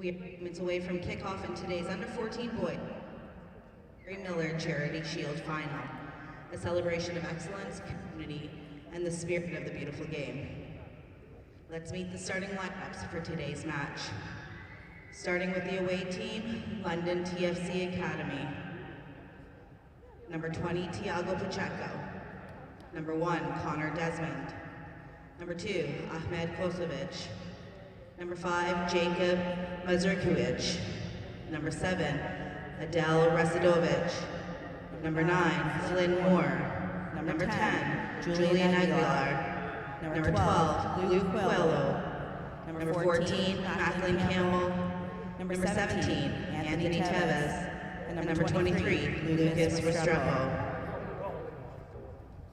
We are minutes away from kickoff in today's Under-14 Boys Miller Charity Shield Final, a celebration of excellence, community, and the spirit of the beautiful game. Let's meet the starting lineups for today's match. Starting with the away team, London TFC Academy. Number 20, Tiago Pacheco. Number 1, Connor Desmond. Number 2, Ahmed Kosovic. Number 5, Jacob Mazurkiewicz. Number 7, Adele Rasidovic. Number 9, Flynn Moore. Number 10, Julian Aguilar. Number 12, Luke Coelho. Number 14, Kathleen Campbell. Number 17, Anthony Teves. And number 23, Lucas Restrepo.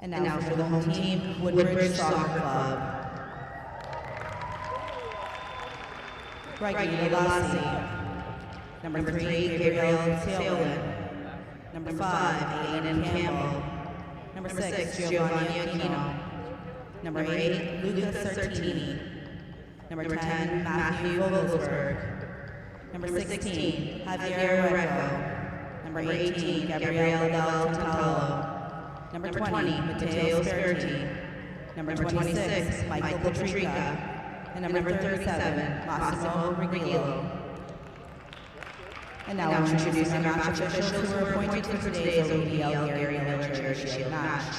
And now for the home team, Woodbridge Soccer Club. Raghida Lassi. Number 3, Gabriel Seolin. Number 5, Aiden Campbell. Number 6, Giovanni Aquino. Number 8, Lucas Sartini. Number 10, Matthew Vogelsberg. Number 16, Javier Reco. Number 18, Gabriel Del Tantalo. Number 20, Matteo Sperti. Number 26, Michael Petrica. And number 37, Massimo Rigillo. And now introducing our match officials who were appointed for today's OPL Gary Miller Charity Shield match.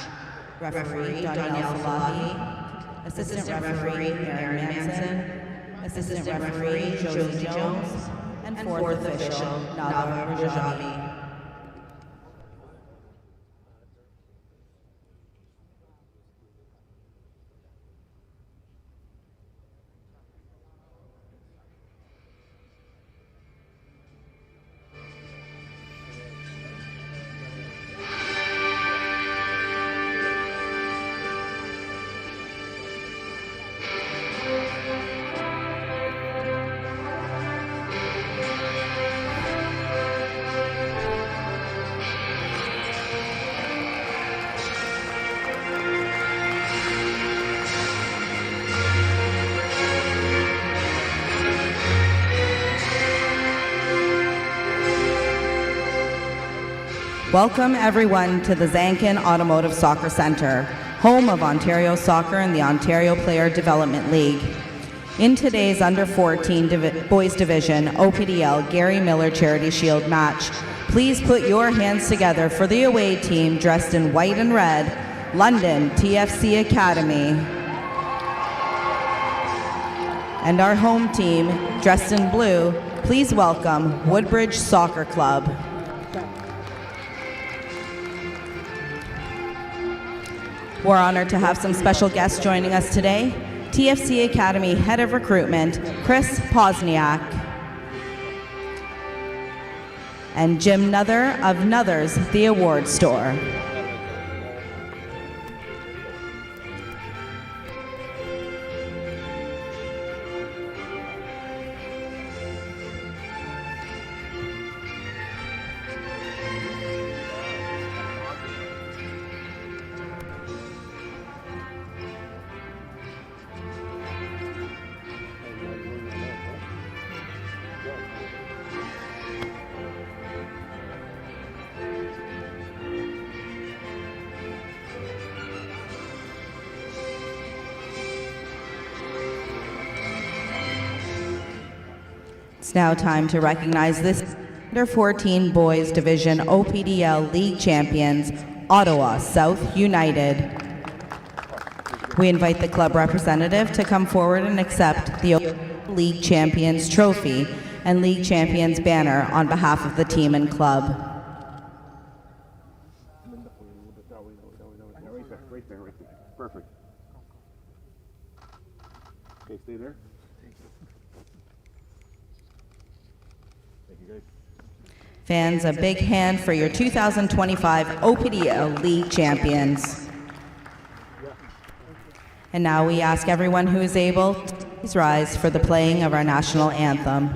Referee Danielle Falahi. Assistant referee Aaron Manson. Assistant referee Josie Jones. And fourth official Nava Rajavi. Welcome everyone to the Zankin Automotive Soccer Centre, home of Ontario Soccer and the Ontario Player Development League. In today's Under-14 Boys Division OPDL Gary Miller Charity Shield match, please put your hands together for the away team dressed in white and red, London TFC Academy. And our home team, dressed in blue, please welcome Woodbridge Soccer Club. We're honored to have some special guests joining us today. TFC Academy Head of Recruitment, Chris Posniak. And Jim Nuther of Nuther's The Award Store. It's now time to recognize this Under-14 Boys Division OPDL League champions, Ottawa South United. We invite the club representative to come forward and accept the League Champions Trophy and League Champions banner on behalf of the team and club. Right there. Perfect. Okay, stay there. Fans, a big hand for your 2025 OPDL League champions. And now we ask everyone who is able to please rise for the playing of our national anthem.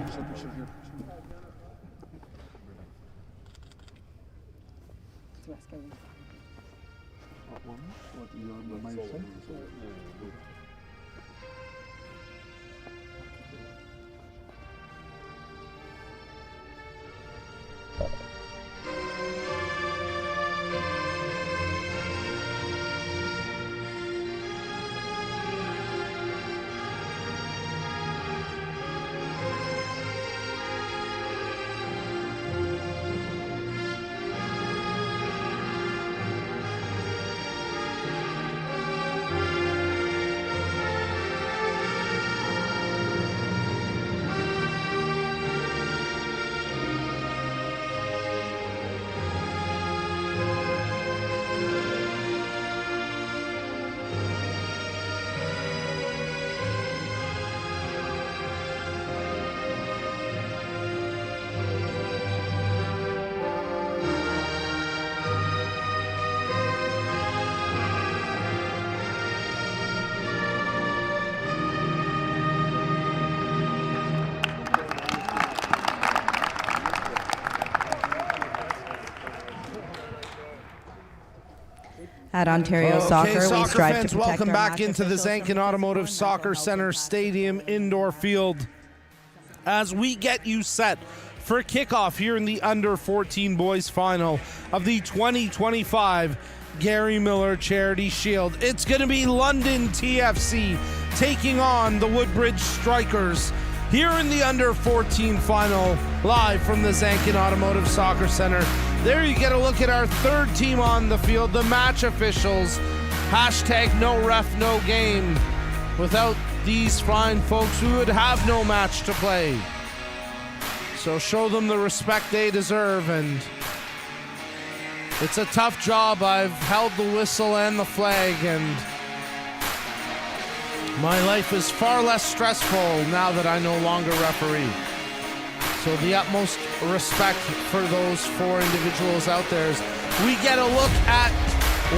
At Ontario Soccer, we soccer strive fans, to protect welcome our back match into the officials Zankin from Automotive physical and Soccer mental Center health. Stadium indoor field as we get you set for kickoff here in the Under-14 Boys Final of the 2025 Gary Miller Charity Shield. It's going to be London TFC taking on the Woodbridge Strikers here in the Under-14 Final, live from the Zankin Automotive Soccer Center. There you get a look at our third team on the field, the match officials. Hashtag no ref, no game. Without these fine folks, we would have no match to play. So show them the respect they deserve, and it's a tough job. I've held the whistle and the flag, and my life is far less stressful now that I no longer referee. So the utmost respect for those four individuals out there. As we get a look at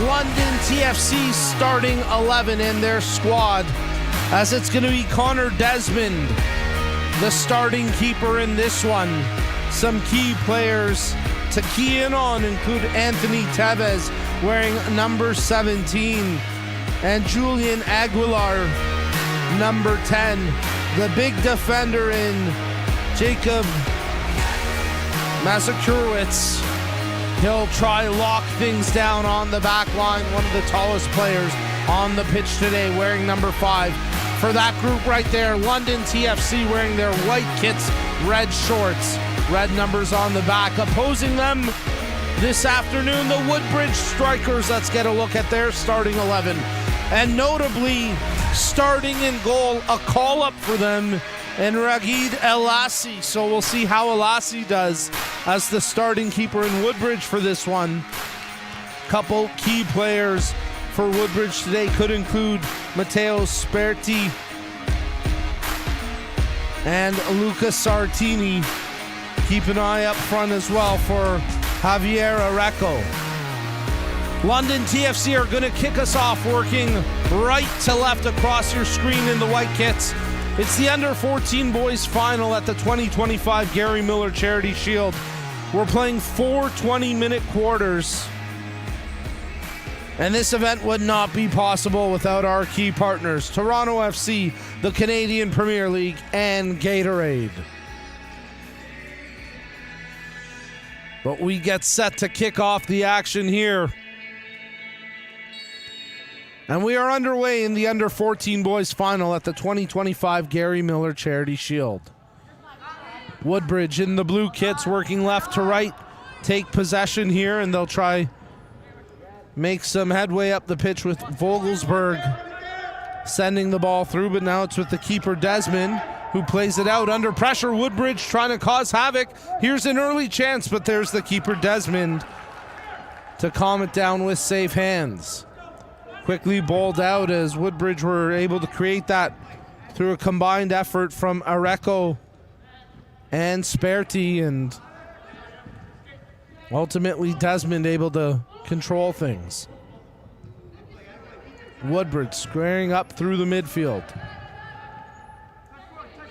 London TFC starting 11 in their squad, as it's going to be Connor Desmond, the starting keeper in this one. Some key players to key in on include Anthony Tevez, wearing number 17, and Julian Aguilar, number 10. The big defender in Jacob Mazakurowicz. He'll try lock things down on the back line. One of the tallest players on the pitch today, wearing number 5. For that group right there, London TFC wearing their white kits, red shorts, red numbers on the back. Opposing them this afternoon, the Woodbridge Strikers. Let's get a look at their starting 11. And notably, starting in goal, a call-up for them, and Ragid Elassi. So we'll see how Elassi does as the starting keeper in Woodbridge for this one. Couple key players for Woodbridge today could include Matteo Sperti and Luca Sartini. Keep an eye up front as well for Javier Areco. London TFC are going to kick us off, working right to left across your screen in the white kits. It's the Under-14 Boys Final at the 2025 Gary Miller Charity Shield. We're playing 4 20-minute quarters, and this event would not be possible without our key partners, Toronto FC, the Canadian Premier League, and Gatorade. But we get set to kick off the action here. And we are underway in the Under-14 Boys Final at the 2025 Gary Miller Charity Shield. Woodbridge in the blue kits, working left to right, take possession here, and they'll try make some headway up the pitch with Vogelsberg sending the ball through, but now it's with the keeper Desmond, who plays it out under pressure. Woodbridge trying to cause havoc. Here's an early chance, but there's the keeper Desmond to calm it down with safe hands. Quickly bowled out as Woodbridge were able to create that through a combined effort from Areco and Sperti, and ultimately Desmond able to control things. Woodbridge squaring up through the midfield.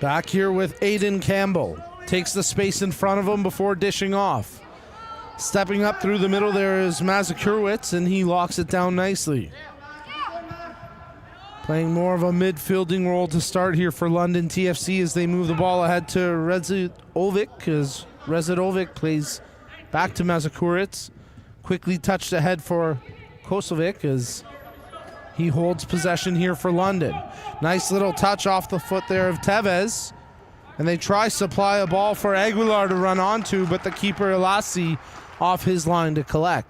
Back here with Aiden Campbell. Takes the space in front of him before dishing off. Stepping up through the middle there is Mazakurowicz, and he locks it down nicely. Playing more of a midfielding role to start here for London TFC as they move the ball ahead to Rezidovic, as Rezidovic plays back to Mazakurowicz. Quickly touched ahead for Kosovic as he holds possession here for London. Nice little touch off the foot there of Tevez. And they try supply a ball for Aguilar to run onto, but the keeper Elassi off his line to collect.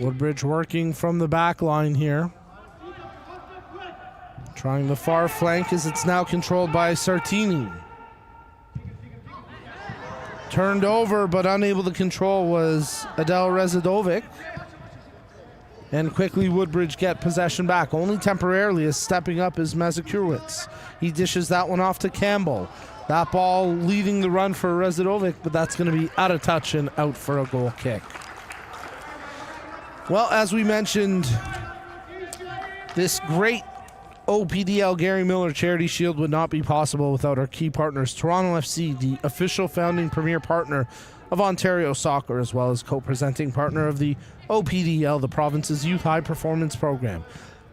Woodbridge working from the back line here. Trying the far flank as it's now controlled by Sartini. Turned over but unable to control was Adel Rezidovic. And quickly Woodbridge get possession back, only temporarily, as stepping up is Mazakurowicz. He dishes that one off to Campbell. That ball leading the run for Rezidovic, but that's going to be out of touch and out for a goal kick. Well, as we mentioned, this great OPDL Gary Miller Charity Shield would not be possible without our key partners, Toronto FC, the official founding premier partner of Ontario Soccer, as well as co-presenting partner of the OPDL, the province's youth high performance program.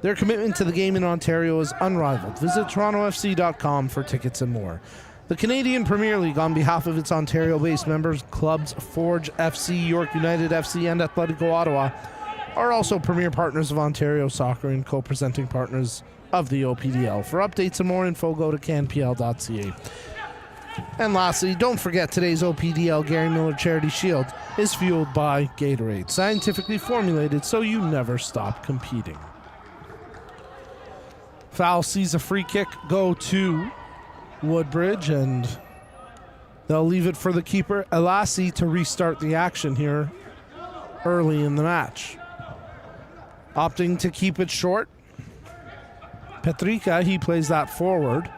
Their commitment to the game in Ontario is unrivaled. Visit torontofc.com for tickets and more. The Canadian Premier League, on behalf of its Ontario-based members clubs Forge FC, York United FC, and Atletico Ottawa, are also premier partners of Ontario Soccer and co-presenting partners of the OPDL. For updates and more info, go to canpl.ca. And lastly, don't forget today's OPDL Gary Miller Charity Shield is fueled by Gatorade, scientifically formulated so you never stop competing. Foul sees a free kick go to Woodbridge, and they'll leave it for the keeper, Elassi, to restart the action here early in the match. Opting to keep it short, Petrika, he plays that forward.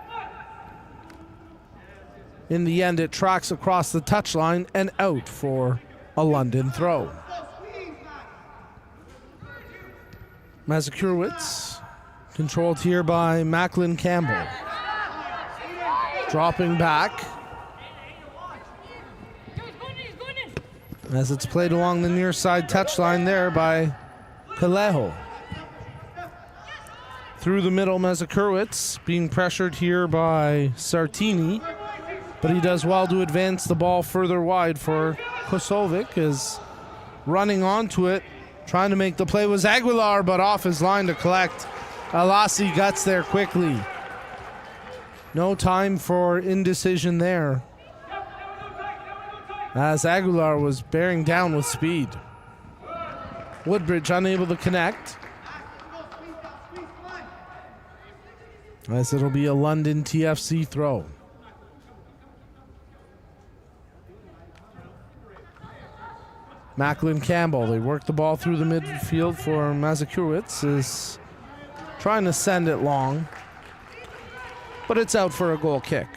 In the end, it tracks across the touchline and out for a London throw. Mazurkiewicz, controlled here by Macklin Campbell. Dropping back as it's played along the near side touchline there by Kalejo. Through the middle, Mazurkiewicz being pressured here by Sartini, but he does well to advance the ball further wide for Kosovic, is running onto it, trying to make the play was Aguilar, but off his line to collect. Elassi guts there quickly. No time for indecision there, as Aguilar was bearing down with speed. Woodbridge unable to connect, as it'll be a London TFC throw. Macklin Campbell, they work the ball through the midfield for Mazurkiewicz, is trying to send it long, but it's out for a goal kick.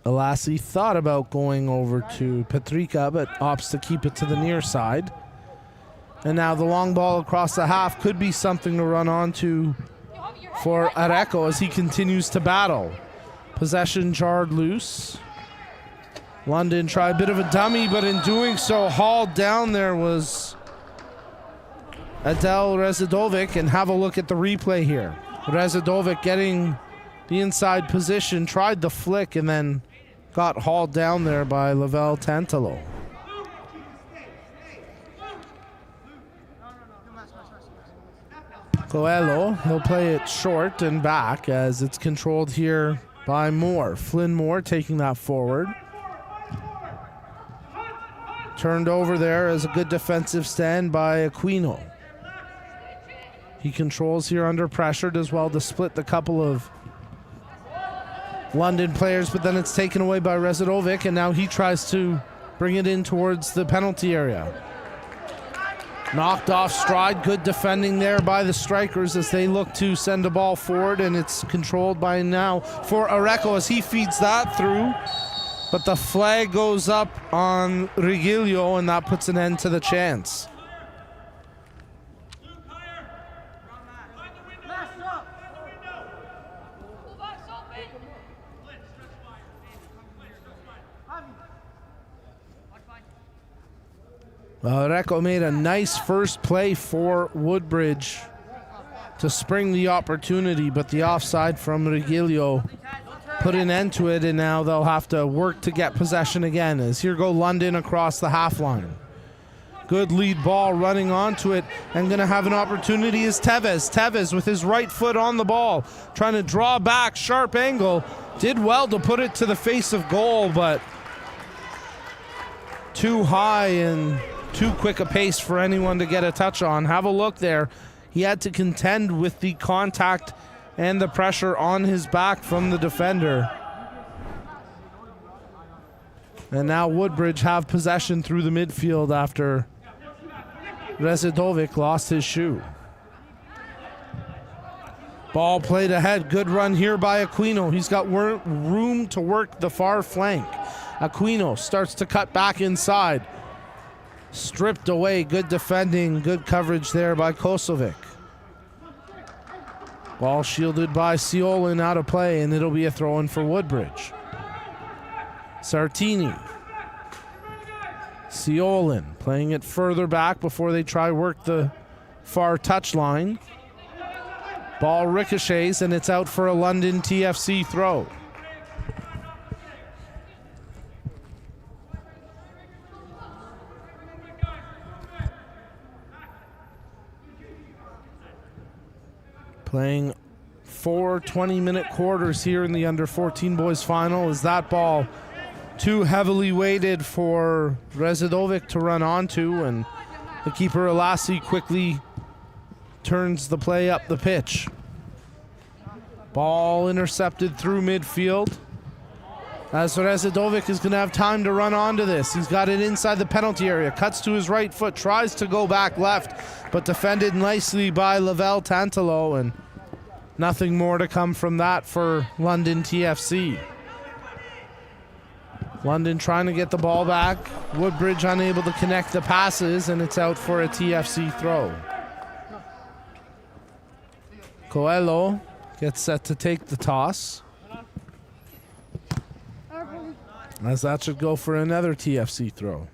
Elassi thought about going over to Petrika, but opts to keep it to the near side. And now the long ball across the half could be something to run onto for Areco as he continues to battle. Possession jarred loose. London try a bit of a dummy, but in doing so, hauled down there was Adel Rezadovic. And have a look at the replay here. Rezadovic getting the inside position, tried the flick, and then got hauled down there by Lavelle Tantalo. Coelho, he'll play it short and back as it's controlled here by Moore. Flynn Moore taking that forward. Turned over there as a good defensive stand by Aquino. He controls here under pressure, does well to split the couple of London players, but then it's taken away by Rezadovic, and now he tries to bring it in towards the penalty area. Knocked off stride, good defending there by the strikers as they look to send the ball forward, and it's controlled by now for Areco as he feeds that through, but the flag goes up on Regilio, and that puts an end to the chance. Areco made a nice first play for Woodbridge to spring the opportunity, but the offside from Regilio put an end to it, and now they'll have to work to get possession again as here go London across the half line. Good lead ball running onto it, and going to have an opportunity is Tevez. Tevez with his right foot on the ball, trying to draw back, sharp angle. Did well to put it to the face of goal, but too high and too quick a pace for anyone to get a touch on. Have a look there. He had to contend with the contact and the pressure on his back from the defender. And now Woodbridge have possession through the midfield after Rezadovic lost his shoe. Ball played ahead. Good run here by Aquino. He's got room to work the far flank. Aquino starts to cut back inside. stripped away. Good defending, good coverage there by Kosovic. Ball shielded by Ciolin, out of play, and it'll be a throw-in for Woodbridge. Sartini. Ciolin playing it further back before they try work the far touchline. Ball ricochets, and it's out for a London TFC throw. Playing 4 20-minute quarters here in the under-14 boys final. Is that ball too heavily weighted for Rezidovic to run onto, and the keeper Alasi quickly turns the play up the pitch. Ball intercepted through midfield, as Rezidovic is going to have time to run onto this. He's got it inside the penalty area, cuts to his right foot, tries to go back left, but defended nicely by Lavelle Tantalo, and nothing more to come from that for London TFC. London trying to get the ball back. Woodbridge unable to connect the passes, and it's out for a TFC throw. Coelho gets set to take the toss, as that should go for another TFC throw.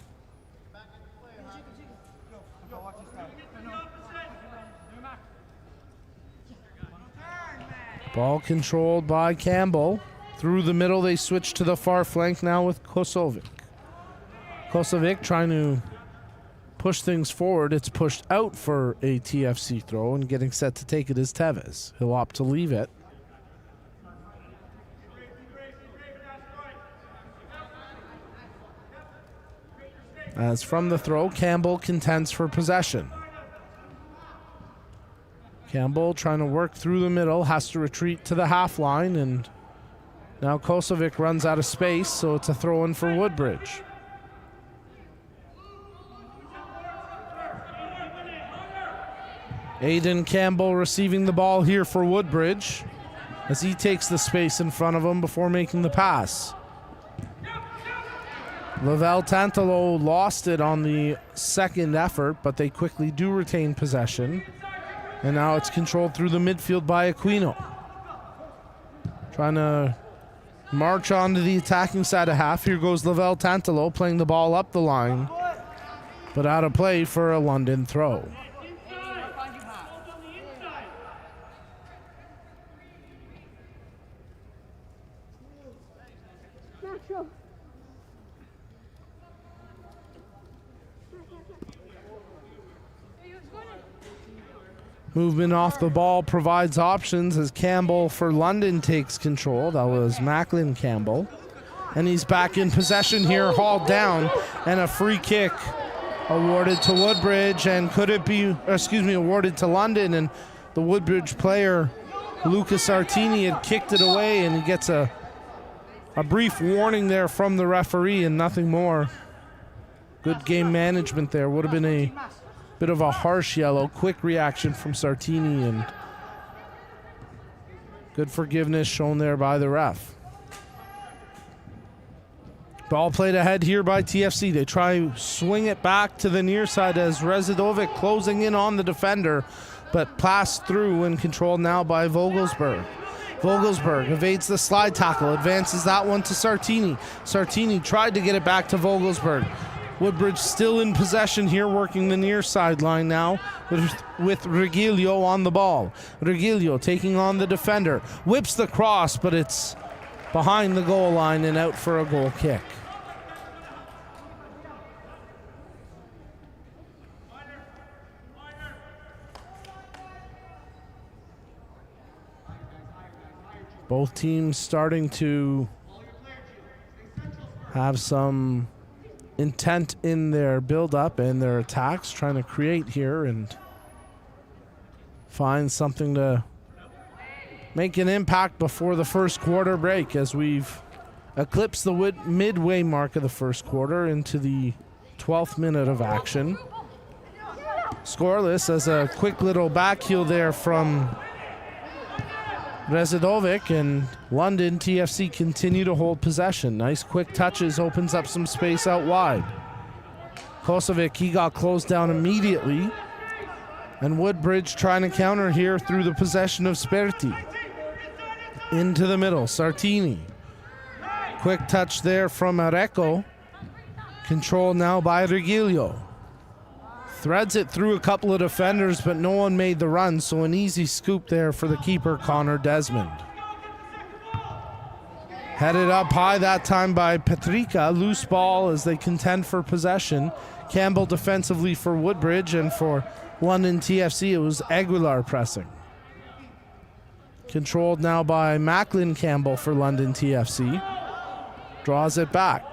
Ball controlled by Campbell. Through the middle, they switch to the far flank now with Kosovic. Kosovic trying to push things forward. It's pushed out for a TFC throw, and getting set to take it is Tevez. He'll opt to leave it. As from the throw, Campbell contends for possession. Campbell trying to work through the middle, has to retreat to the half line, and now Kosovic runs out of space, so it's a throw-in for Woodbridge. Aiden Campbell receiving the ball here for Woodbridge, as he takes the space in front of him before making the pass. Lavelle Tantalo lost it on the second effort, but they quickly do retain possession. And now it's controlled through the midfield by Aquino. Trying to march on to the attacking side of half. Here goes Lavelle Tantalo playing the ball up the line, but out of play for a London throw. Movement off the ball provides options as Campbell for London takes control. That was Macklin Campbell. And he's back in possession here, hauled down, and a free kick awarded to Woodbridge, and awarded to London, and the Woodbridge player, Lucas Artini, had kicked it away, and he gets a brief warning there from the referee and nothing more. Good game management there. Would have been a bit of a harsh yellow. Quick reaction from Sartini, and good forgiveness shown there by the ref. Ball played ahead here by TFC. They try swing it back to the near side as Rezidovic closing in on the defender, but passed through and controlled now by Vogelsberg. Vogelsberg evades the slide tackle, advances that one to Sartini. Sartini tried to get it back to Vogelsberg. Woodbridge still in possession here, working the near sideline now with Regilio on the ball. Regilio taking on the defender, whips the cross, but it's behind the goal line and out for a goal kick. Both teams starting to have some intent in their build-up and their attacks, trying to create here and find something to make an impact before the first quarter break, as we've eclipsed the midway mark of the first quarter into the 12th minute of action. Scoreless, as a quick little back heel there from Rezidovic, and London TFC continue to hold possession. Nice quick touches, opens up some space out wide. Kosovic, he got closed down immediately. And Woodbridge trying to counter here through the possession of Sperti. Into the middle, Sartini. Quick touch there from Areco. Controlled now by Regilio. Threads it through a couple of defenders, but no one made the run, so an easy scoop there for the keeper, Connor Desmond. Headed up high that time by Petrica. Loose ball as they contend for possession. Campbell defensively for Woodbridge, and for London TFC, it was Aguilar pressing. Controlled now by Macklin Campbell for London TFC. Draws it back.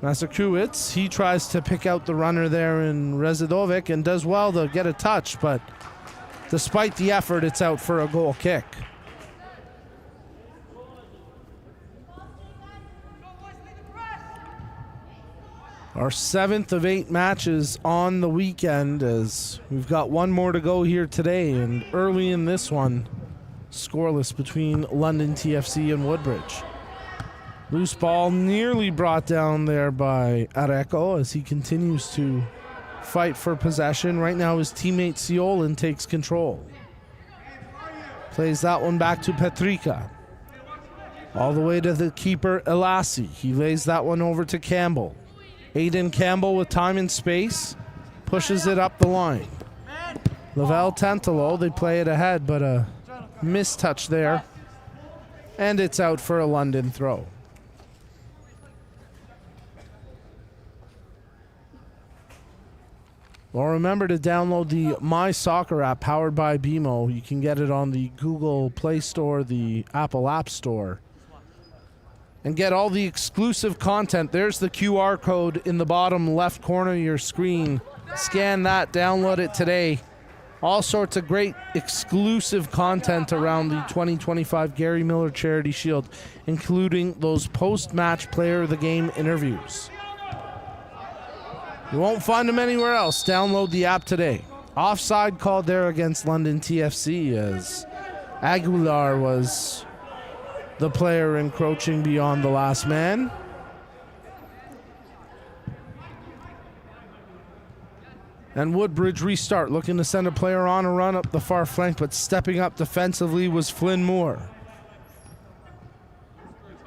Masakowicz, he tries to pick out the runner there in Rezidovic and does well to get a touch, but despite the effort, it's out for a goal kick. Our 7th of 8 matches on the weekend, as we've got one more to go here today, and early in this one, scoreless between London TFC and Woodbridge. Loose ball nearly brought down there by Areco as he continues to fight for possession. Right now his teammate Ciolin takes control. Plays that one back to Petrica. All the way to the keeper Elasi. He lays that one over to Campbell. Aiden Campbell with time and space. Pushes it up the line. Lavelle Tantalo, they play it ahead, but a mistouch there. And it's out for a London throw. Well, remember to download the My Soccer app powered by BMO. You can get it on the Google Play Store, the Apple App Store, and get all the exclusive content. There's the QR code in the bottom left corner of your screen. Scan that, download it today. All sorts of great exclusive content around the 2025 Gary Miller Charity Shield, including those post-match player of the game interviews. You won't find them anywhere else. Download the app today. Offside called there against London TFC as Aguilar was the player encroaching beyond the last man. And Woodbridge restart, looking to send a player on a run up the far flank, but stepping up defensively was Flynn Moore.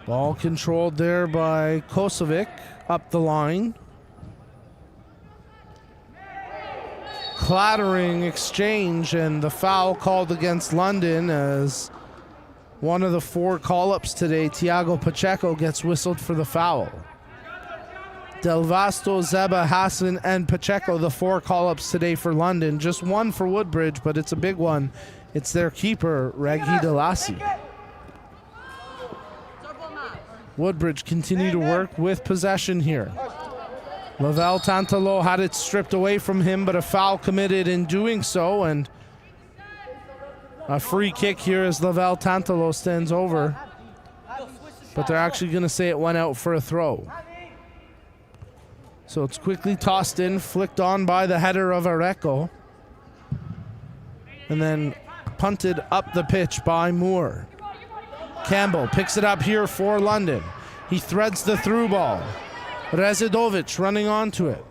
Ball controlled there by Kosovic up the line. Clattering exchange, and the foul called against London as one of the 4 call-ups today, Thiago Pacheco, gets whistled for the foul. Del Vasto, Zeba, Hassan, and Pacheco, the 4 call-ups today for London. Just one for Woodbridge, but it's a big one. It's their keeper, Raghi Delasi. Woodbridge continue to work with possession here. Lavelle Tantalo had it stripped away from him, but a foul committed in doing so, and a free kick here as Lavelle Tantalo stands over. But they're actually going to say it went out for a throw. So it's quickly tossed in, flicked on by the header of Areco, and then punted up the pitch by Moore. Campbell picks it up here for London. He threads the through ball. Rezidovic running onto it.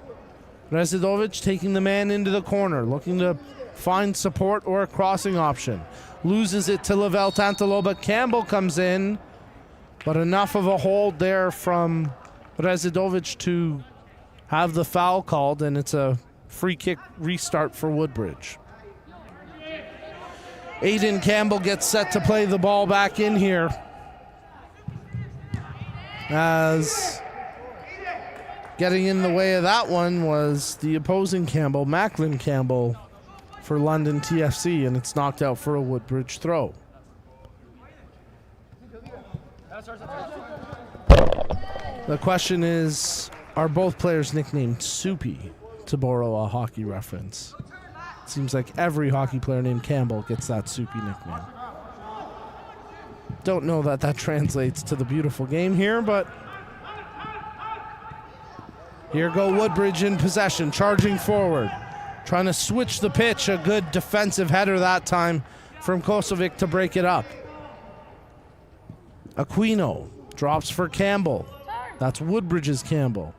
Rezidovic taking the man into the corner, looking to find support or a crossing option. Loses it to Lavelle Tantalo, but Campbell comes in. But enough of a hold there from Rezidovic to have the foul called, and it's a free kick restart for Woodbridge. Aiden Campbell gets set to play the ball back in here, as getting in the way of that one was the opposing Campbell, Macklin Campbell, for London TFC, and it's knocked out for a Woodbridge throw. The question is, are both players nicknamed Soupy, to borrow a hockey reference? It seems like every hockey player named Campbell gets that Soupy nickname. Don't know that that translates to the beautiful game here, but here go Woodbridge in possession, charging forward, trying to switch the pitch. A good defensive header that time from Kosovic to break it up. Aquino drops for Campbell. That's Woodbridge's Campbell.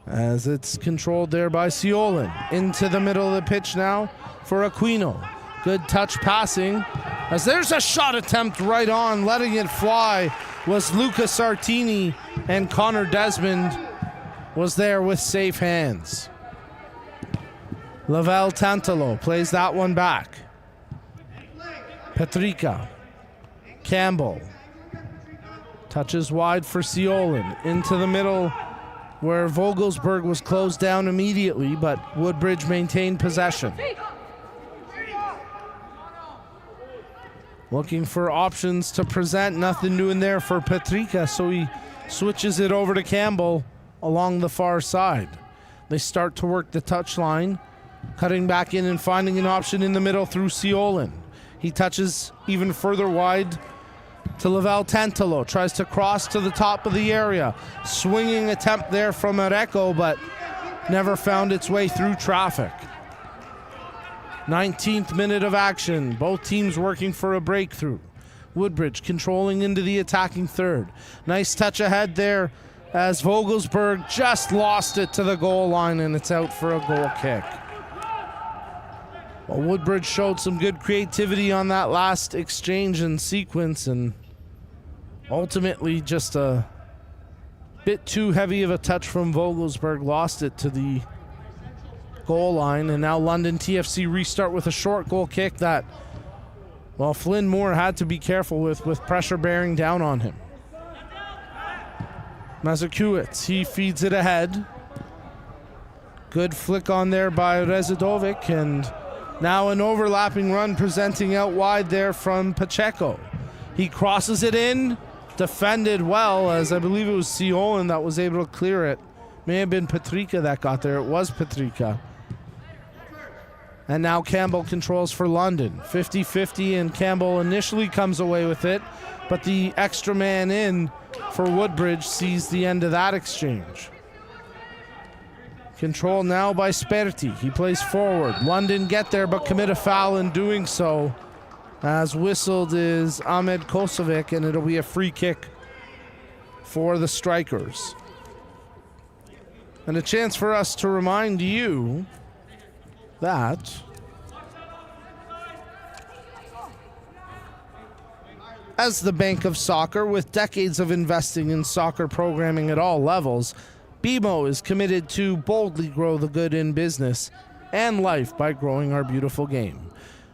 as it's controlled there by Ciolin. Into the middle of the pitch now for Aquino. Good touch passing, as there's a shot attempt right on. Letting it fly was Luca Sartini, and Connor Desmond was there with safe hands. Lavelle Tantalo plays that one back. Petrica. Campbell. Touches wide for Ciolin. Into the middle where Vogelsberg was closed down immediately, but Woodbridge maintained possession. Looking for options to present. Nothing new in there for Petrica, so he switches it over to Campbell along the far side. They start to work the touchline, cutting back in and finding an option in the middle through Ciolin. He touches even further wide to Lavelle Tantalo. Tries to cross to the top of the area. Swinging attempt there from Areco, but never found its way through traffic. 19th minute of action. Both teams working for a breakthrough. Woodbridge controlling into the attacking third. Nice touch ahead there as Vogelsberg just lost it to the goal line, and it's out for a goal kick. Well, Woodbridge showed some good creativity on that last exchange and sequence, and ultimately just a bit too heavy of a touch from Vogelsberg. Lost it to the goal line, and now London TFC restart with a short goal kick that, well, Flynn Moore had to be careful with pressure bearing down on him. Mazurkiewicz, he feeds it ahead. Good flick on there by Rezidovic, and now an overlapping run presenting out wide there from Pacheco. He crosses it in, defended well, as I believe it was Ciolin that was able to clear it. May have been Petrica that got there. It was Petrica. And now Campbell controls for London. 50-50, and Campbell initially comes away with it, but the extra man in for Woodbridge sees the end of that exchange. Control now by Sperti. He plays forward. London get there, but commit a foul in doing so. As whistled is Ahmed Kosovic, and it'll be a free kick for the Strikers. And a chance for us to remind you that as the Bank of Soccer, with decades of investing in soccer programming at all levels, BMO is committed to boldly grow the good in business and life by growing our beautiful game.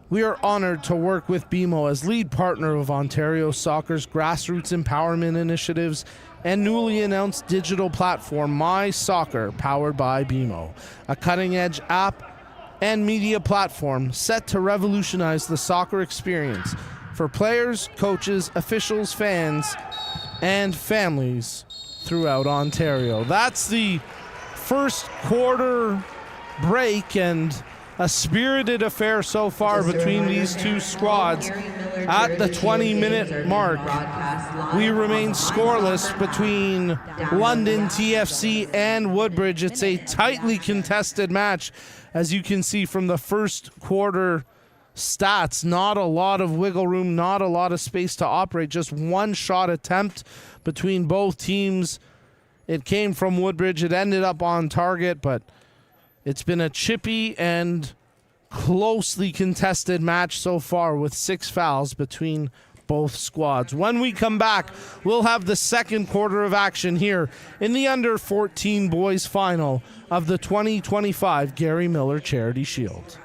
We are honored to work with BMO as lead partner of Ontario Soccer's grassroots empowerment initiatives and newly announced digital platform My Soccer, powered by BMO, a cutting-edge app and media platform set to revolutionize the soccer experience for players, coaches, officials, fans, and families throughout Ontario. That's the first quarter break, and a spirited affair so far between these two squads. At the 20-minute mark, we remain scoreless between London TFC and Woodbridge. It's a tightly contested match, as you can see from the first quarter stats. Not a lot of wiggle room, not a lot of space to operate. Just one shot attempt between both teams. It came from Woodbridge. It ended up on target, but it's been a chippy and closely contested match so far, with 6 fouls between both squads. When we come back, we'll have the second quarter of action here in the Under-14 Boys Final of the 2025 Gary Miller Charity Shield.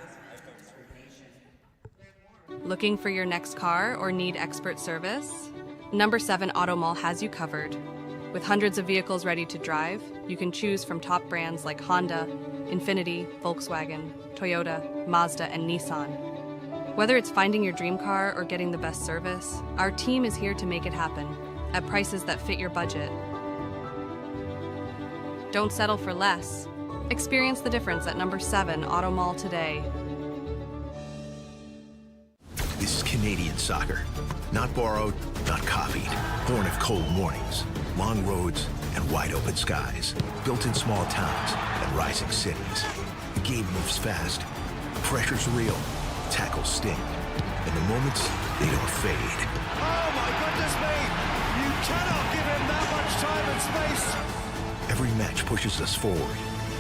Looking for your next car or need expert service? Number 7 Auto Mall has you covered. With hundreds of vehicles ready to drive, you can choose from top brands like Honda, Infiniti, Volkswagen, Toyota, Mazda, and Nissan. Whether it's finding your dream car or getting the best service, our team is here to make it happen at prices that fit your budget. Don't settle for less. Experience the difference at Number 7 Auto Mall today. This is Canadian soccer. Not borrowed, not copied. Born of cold mornings, long roads, and wide open skies. Built in small towns and rising cities. The game moves fast. Pressure's real. Tackles sting. And the moments, they don't fade. Oh my goodness me! You cannot give him that much time and space. Every match pushes us forward.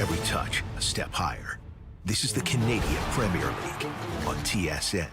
Every touch, a step higher. This is the Canadian Premier League on TSN.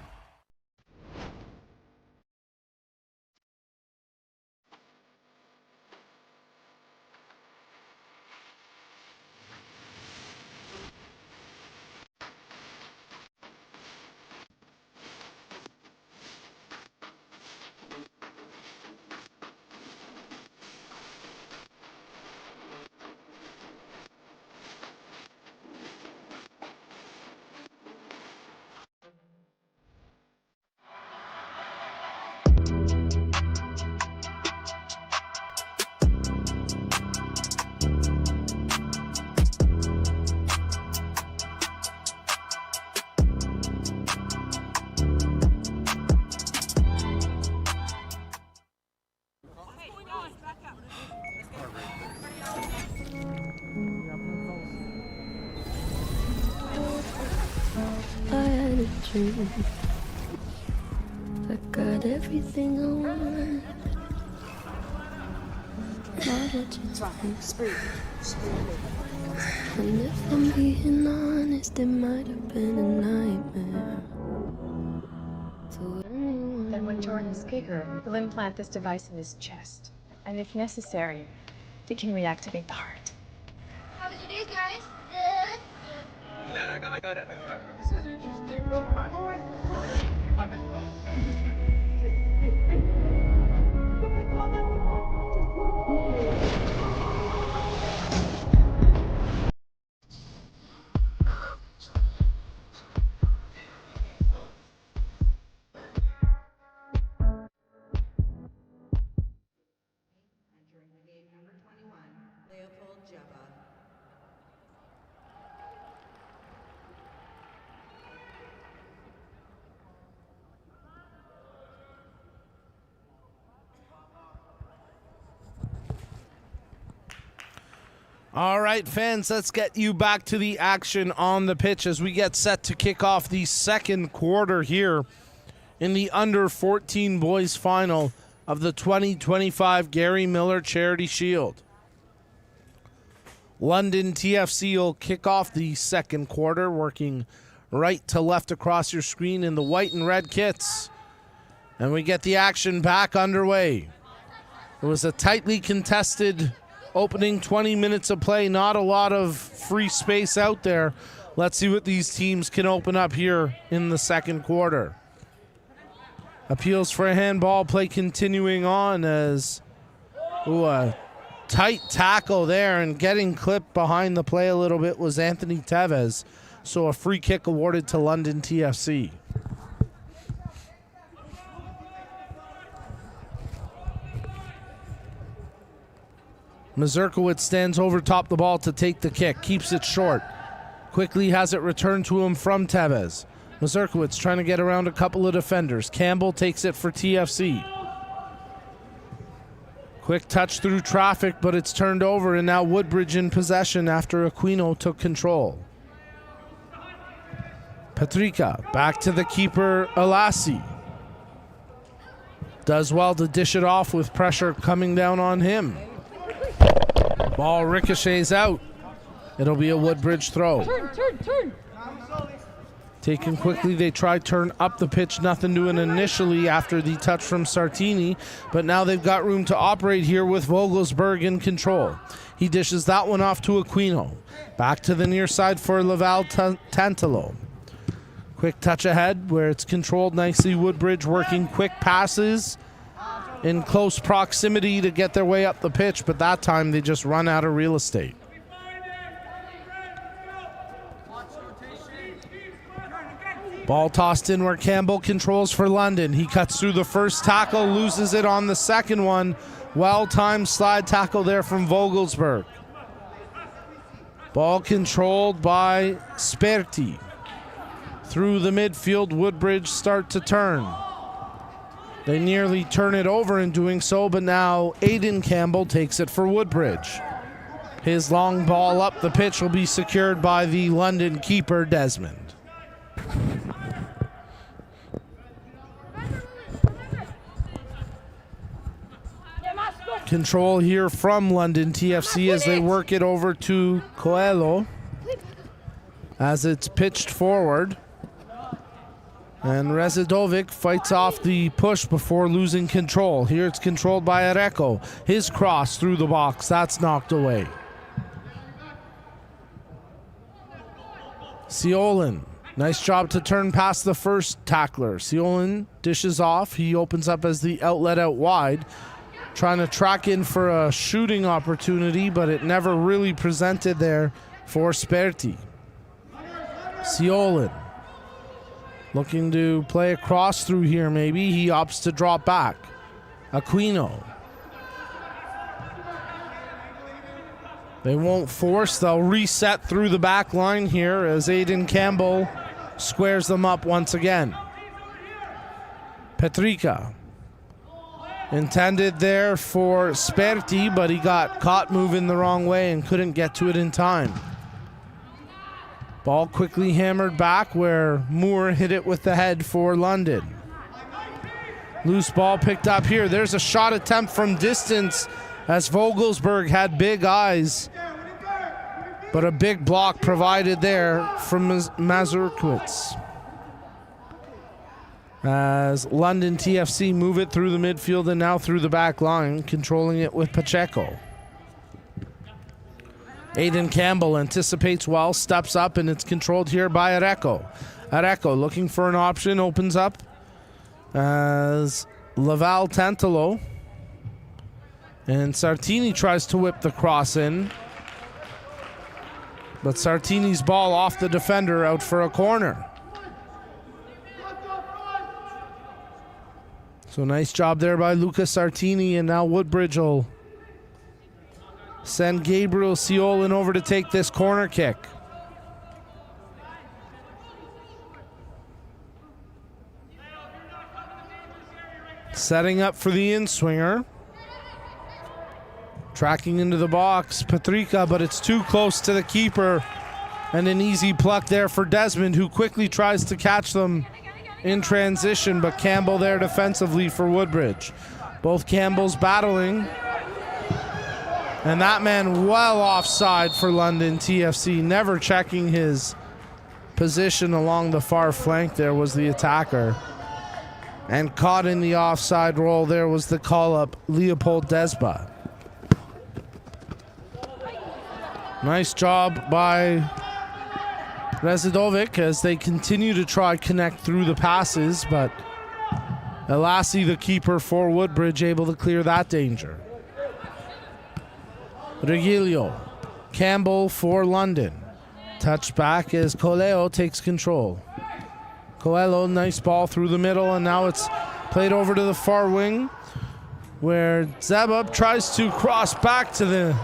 I had a dream. I got everything I want. Now that you take, and if I'm being honest, it might have been a nightmare. So Then when Jordan's bigger, we'll implant this device in his chest. And if necessary, it can reactivate the heart. How was your day, guys? Entering the game, number 21, Leopold Jeba. All right, fans, let's get you back to the action on the pitch as we get set to kick off the second quarter here in the under-14 boys final of the 2025 Gary Miller Charity Shield. London TFC will kick off the second quarter, working right to left across your screen in the white and red kits. And we get the action back underway. It was a tightly contested opening 20 minutes of play, not a lot of free space out there. Let's see what these teams can open up here in the second quarter. Appeals for a handball play continuing on as a tight tackle there, and getting clipped behind the play a little bit was Anthony Tevez. So a free kick awarded to London TFC. Mazurkiewicz stands over top the ball to take the kick, keeps it short. Quickly has it returned to him from Tevez. Mazurkiewicz trying to get around a couple of defenders. Campbell takes it for TFC. Quick touch through traffic, but it's turned over, and now Woodbridge in possession after Aquino took control. Patrika back to the keeper, Alasi. Does well to dish it off with pressure coming down on him. Ball ricochets out. It'll be a Woodbridge throw. Turn. Taken quickly, they try turn up the pitch, nothing doing initially after the touch from Sartini, but now they've got room to operate here with Vogelsberg in control. He dishes that one off to Aquino. Back to the near side for Laval Tantalo. Quick touch ahead where it's controlled nicely. Woodbridge working quick passes in close proximity to get their way up the pitch, but that time they just run out of real estate. Ball tossed in where Campbell controls for London. He cuts through the first tackle, loses it on the second one. Well-timed slide tackle there from Vogelsberg. Ball controlled by Sperti. Through the midfield, Woodbridge start to turn. They nearly turn it over in doing so, but now Aiden Campbell takes it for Woodbridge. His long ball up the pitch will be secured by the London keeper, Desmond. Control here from London TFC as they work it over to Coelho as it's pitched forward. And Rezidovic fights off the push before losing control. Here it's controlled by Areco. His cross through the box. That's knocked away. Ciolin. Nice job to turn past the first tackler. Ciolin dishes off. He opens up as the outlet out wide. Trying to track in for a shooting opportunity, but it never really presented there for Sperti. Ciolin looking to play a cross through here maybe. He opts to drop back. Aquino. They won't force. They'll reset through the back line here as Aiden Campbell squares them up once again. Petrica. Intended there for Sperti, but he got caught moving the wrong way and couldn't get to it in time. Ball quickly hammered back where Moore hit it with the head for London. Loose ball picked up here. There's a shot attempt from distance as Vogelsberg had big eyes, but a big block provided there from Mazurkiewicz. As London TFC move it through the midfield and now through the back line, controlling it with Pacheco. Aiden Campbell anticipates well, steps up, and it's controlled here by Areco. Areco looking for an option, opens up as Laval Tantalo. And Sartini tries to whip the cross in. But Sartini's ball off the defender, out for a corner. So nice job there by Lucas Sartini, and now Woodbridge will send Gabriel Ciolin over to take this corner kick. Setting up for the in-swinger. Tracking into the box, Petrica, but it's too close to the keeper. And an easy pluck there for Desmond, who quickly tries to catch them in transition, but Campbell there defensively for Woodbridge. Both Campbells battling. And that man well offside for London TFC, never checking his position along the far flank there was the attacker. And caught in the offside roll there was the call-up, Leopold Desba. Nice job by Rezidovic as they continue to try connect through the passes, but Elassi, the keeper for Woodbridge, able to clear that danger. Regilio. Campbell for London. Touch back as Coelho takes control. Coelho, nice ball through the middle, and now it's played over to the far wing where Zebub tries to cross back to the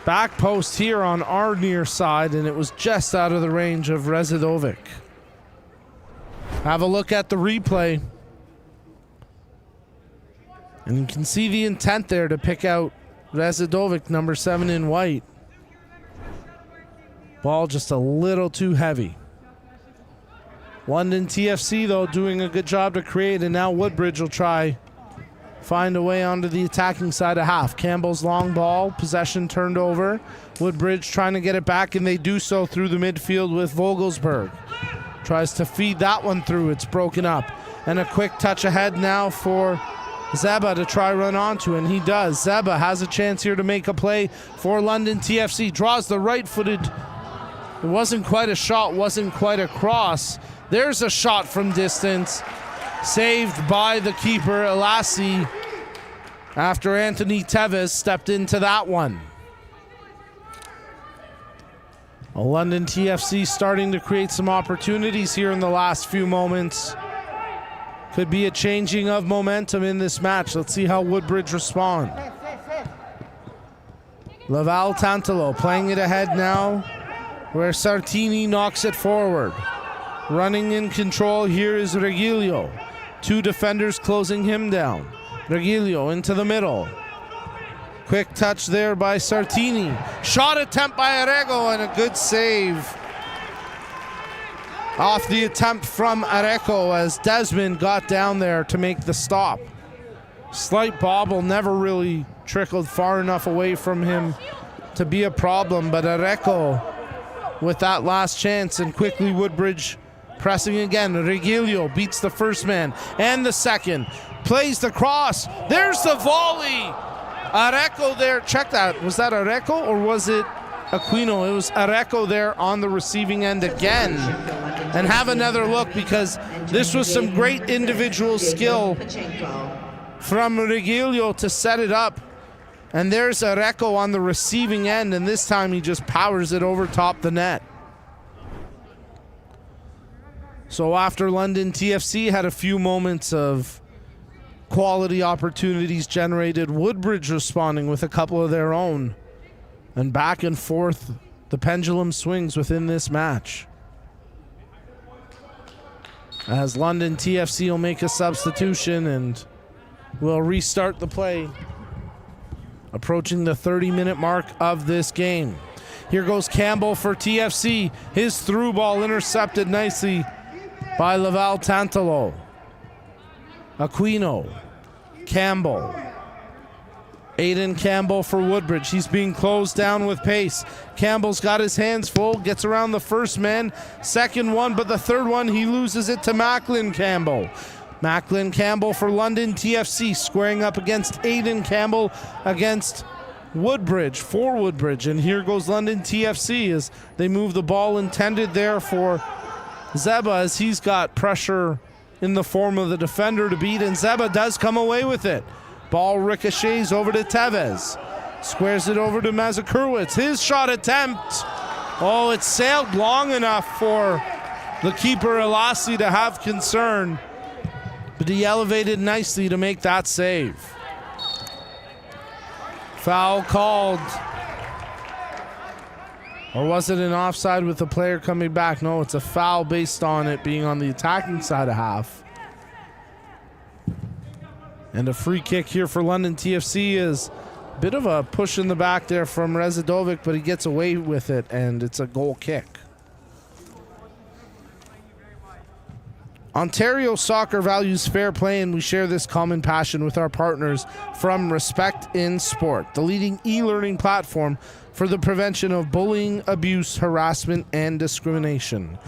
back post here on our near side, and it was just out of the range of Rezidovic. Have a look at the replay. And you can see the intent there to pick out Rezidovic, number 7 in white. Ball just a little too heavy. London TFC, though, doing a good job to create, and now Woodbridge will try find a way onto the attacking side of half. Campbell's long ball, possession turned over. Woodbridge trying to get it back, and they do so through the midfield with Vogelsberg. Tries to feed that one through. It's broken up. And a quick touch ahead now for Zeba to try run onto, and he does. Zeba has a chance here to make a play for London TFC. Draws the right-footed. It wasn't quite a shot, wasn't quite a cross. There's a shot from distance. Saved by the keeper, Elassi, after Anthony Tevez stepped into that one. London TFC starting to create some opportunities here in the last few moments. Could be a changing of momentum in this match. Let's see how Woodbridge respond. Laval Tantalo playing it ahead now, where Sartini knocks it forward. Running in control here is Regilio. Two defenders closing him down. Regilio into the middle. Quick touch there by Sartini. Shot attempt by Arego, and a good save off the attempt from Areco as Desmond got down there to make the stop. Slight bobble, never really trickled far enough away from him to be a problem, but Areco with that last chance, and quickly Woodbridge pressing again. Regilio beats the first man and the second. Plays the cross. There's the volley. Areco there. Check that. Was that Areco or was it Aquino? It was Areco there on the receiving end again. And have another look, because this was some great individual skill from Regilio to set it up. And there's Areco on the receiving end, and this time he just powers it over top the net. So after London TFC had a few moments of quality opportunities generated, Woodbridge responding with a couple of their own. And back and forth, the pendulum swings within this match. As London TFC will make a substitution and will restart the play. Approaching the 30-minute mark of this game. Here goes Campbell for TFC. His through ball intercepted nicely by Laval Tantalo. Aquino. Campbell. Aiden Campbell for Woodbridge. He's being closed down with pace. Campbell's got his hands full. Gets around the first man. Second one, but the third one, he loses it to Macklin Campbell. Macklin Campbell for London TFC, squaring up against Aiden Campbell against Woodbridge, for Woodbridge. And here goes London TFC as they move the ball intended there for Zeba, as he's got pressure in the form of the defender to beat, and Zeba does come away with it. Ball ricochets over to Tevez. Squares it over to Mazakurwitz. His shot attempt. Oh, it sailed long enough for the keeper Elassi to have concern, but he elevated nicely to make that save. Foul called. Or was it an offside with the player coming back? No, it's a foul based on it being on the attacking side of half. And a free kick here for London TFC is a bit of a push in the back there from Rezadovic, but he gets away with it, and it's a goal kick. Ontario soccer values fair play, and we share this common passion with our partners from Respect in Sport, the leading e-learning platform for the prevention of bullying, abuse, harassment, and discrimination.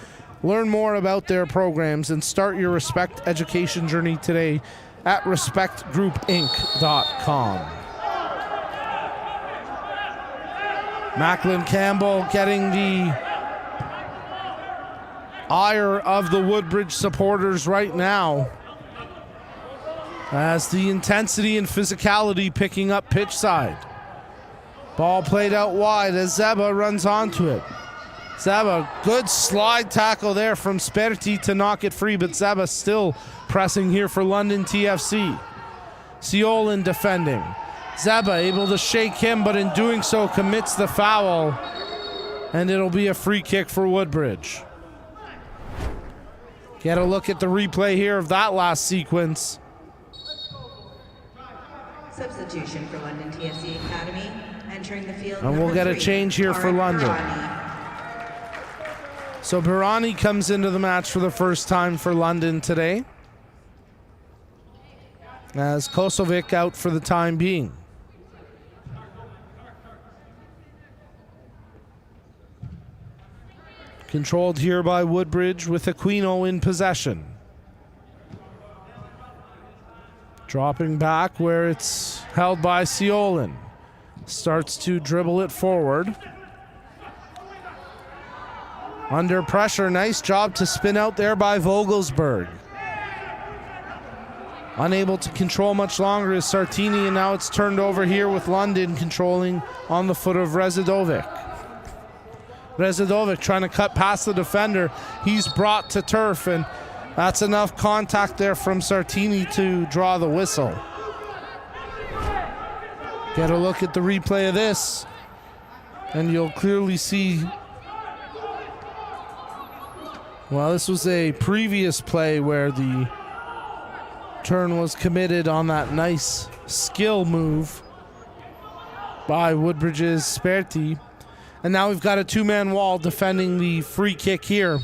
Learn more about their programs and start your Respect education journey today at respectgroupinc.com. Macklin Campbell getting the ire of the Woodbridge supporters right now, as the intensity and physicality picking up pitch side. Ball played out wide as Zeba runs onto it. Zeba, good slide tackle there from Sperti to knock it free, but Zeba still pressing here for London TFC. Ciolin defending. Zeba able to shake him, but in doing so commits the foul, and it'll be a free kick for Woodbridge. Get a look at the replay here of that last sequence. Substitution for London TFC Academy. Entering the field, and we'll get a change here for London. So Birani comes into the match for the first time for London today, as Kosovic out for the time being. Controlled here by Woodbridge with Aquino in possession. Dropping back where it's held by Ciolin. Starts to dribble it forward. Under pressure, nice job to spin out there by Vogelsberg. Unable to control much longer is Sartini, and now it's turned over here with London controlling on the foot of Rezadovic. Rezadovic trying to cut past the defender. He's brought to turf, and that's enough contact there from Sartini to draw the whistle. Get a look at the replay of this, and you'll clearly see. Well, this was a previous play where the turn was committed on that nice skill move by Woodbridge's Sperti. And now we've got a two-man wall defending the free kick here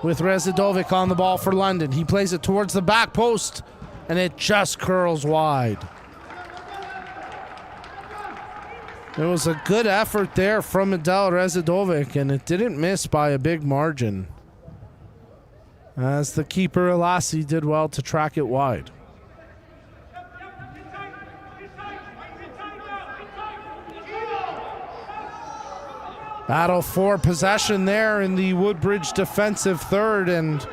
with Rezadovic on the ball for London. He plays it towards the back post and it just curls wide. It was a good effort there from Adel Rezadovic, and it didn't miss by a big margin, as the keeper Elassi did well to track it wide. Battle for possession there in the Woodbridge defensive third, and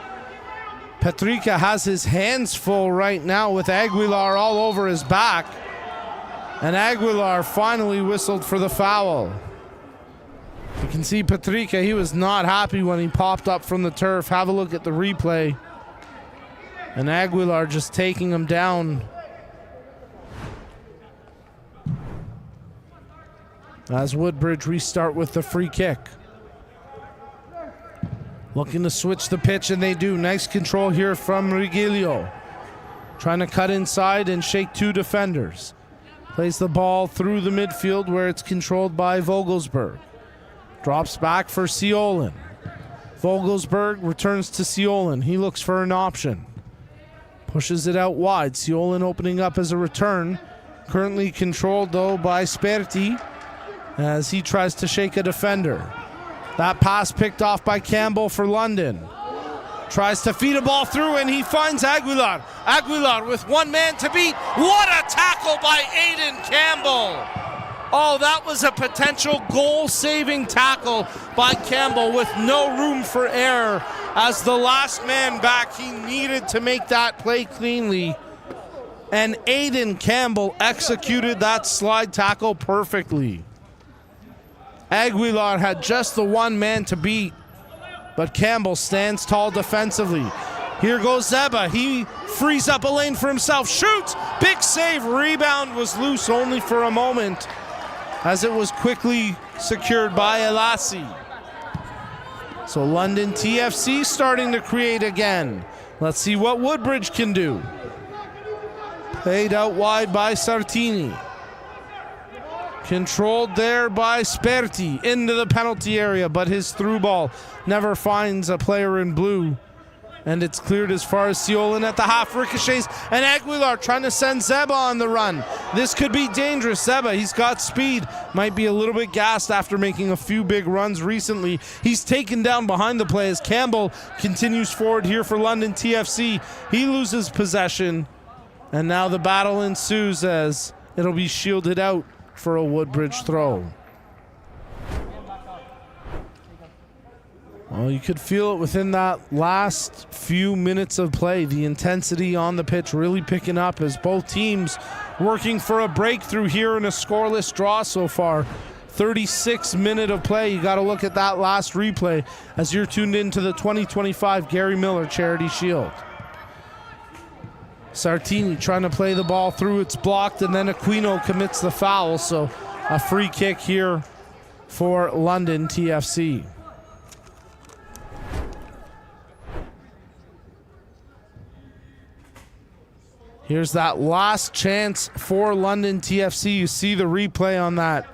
Petrica has his hands full right now with Aguilar all over his back. And Aguilar finally whistled for the foul. You can see Petrica, he was not happy when he popped up from the turf. Have a look at the replay. And Aguilar just taking him down. As Woodbridge restart with the free kick. Looking to switch the pitch, and they do. Nice control here from Rigilio. Trying to cut inside and shake two defenders. Plays the ball through the midfield where it's controlled by Vogelsberg. Drops back for Ciolin. Vogelsberg returns to Ciolin. He looks for an option. Pushes it out wide. Ciolin opening up as a return. Currently controlled though by Sperti, as he tries to shake a defender. That pass picked off by Campbell for London. Tries to feed a ball through, and he finds Aguilar. Aguilar with one man to beat. What a tackle by Aiden Campbell. Oh, that was a potential goal-saving tackle by Campbell with no room for error. As the last man back, he needed to make that play cleanly. And Aiden Campbell executed that slide tackle perfectly. Aguilar had just the one man to beat, but Campbell stands tall defensively. Here goes Zeba. He frees up a lane for himself. Shoots! Big save. Rebound was loose only for a moment, as it was quickly secured by Elassi. So London TFC starting to create again. Let's see what Woodbridge can do. Played out wide by Sartini. Controlled there by Sperti into the penalty area, but his through ball never finds a player in blue. And it's cleared as far as Ciolin at the half, ricochets, and Aguilar trying to send Zeba on the run. This could be dangerous. Zeba, he's got speed, might be a little bit gassed after making a few big runs recently. He's taken down behind the play as Campbell continues forward here for London TFC. He loses possession, and now the battle ensues as it'll be shielded out for a Woodbridge throw. Well, you could feel it within that last few minutes of play. The intensity on the pitch really picking up as both teams working for a breakthrough here in a scoreless draw so far. 36 minute of play. You got to look at that last replay as you're tuned into the 2025 Gary Miller Charity Shield. Sartini trying to play the ball through, it's blocked, and then Aquino commits the foul, so a free kick here for London TFC. Here's that last chance for London TFC. You see the replay on that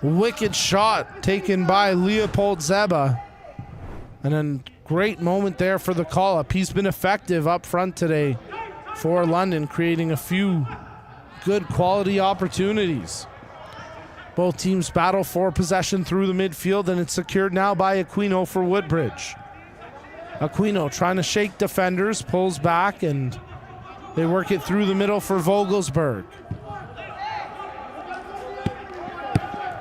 wicked shot taken by Leopold Zeba. And then great moment there for the call-up. He's been effective up front today for London, creating a few good quality opportunities. Both teams battle for possession through the midfield, and it's secured now by Aquino for Woodbridge. Aquino trying to shake defenders, pulls back, and they work it through the middle for Vogelsberg.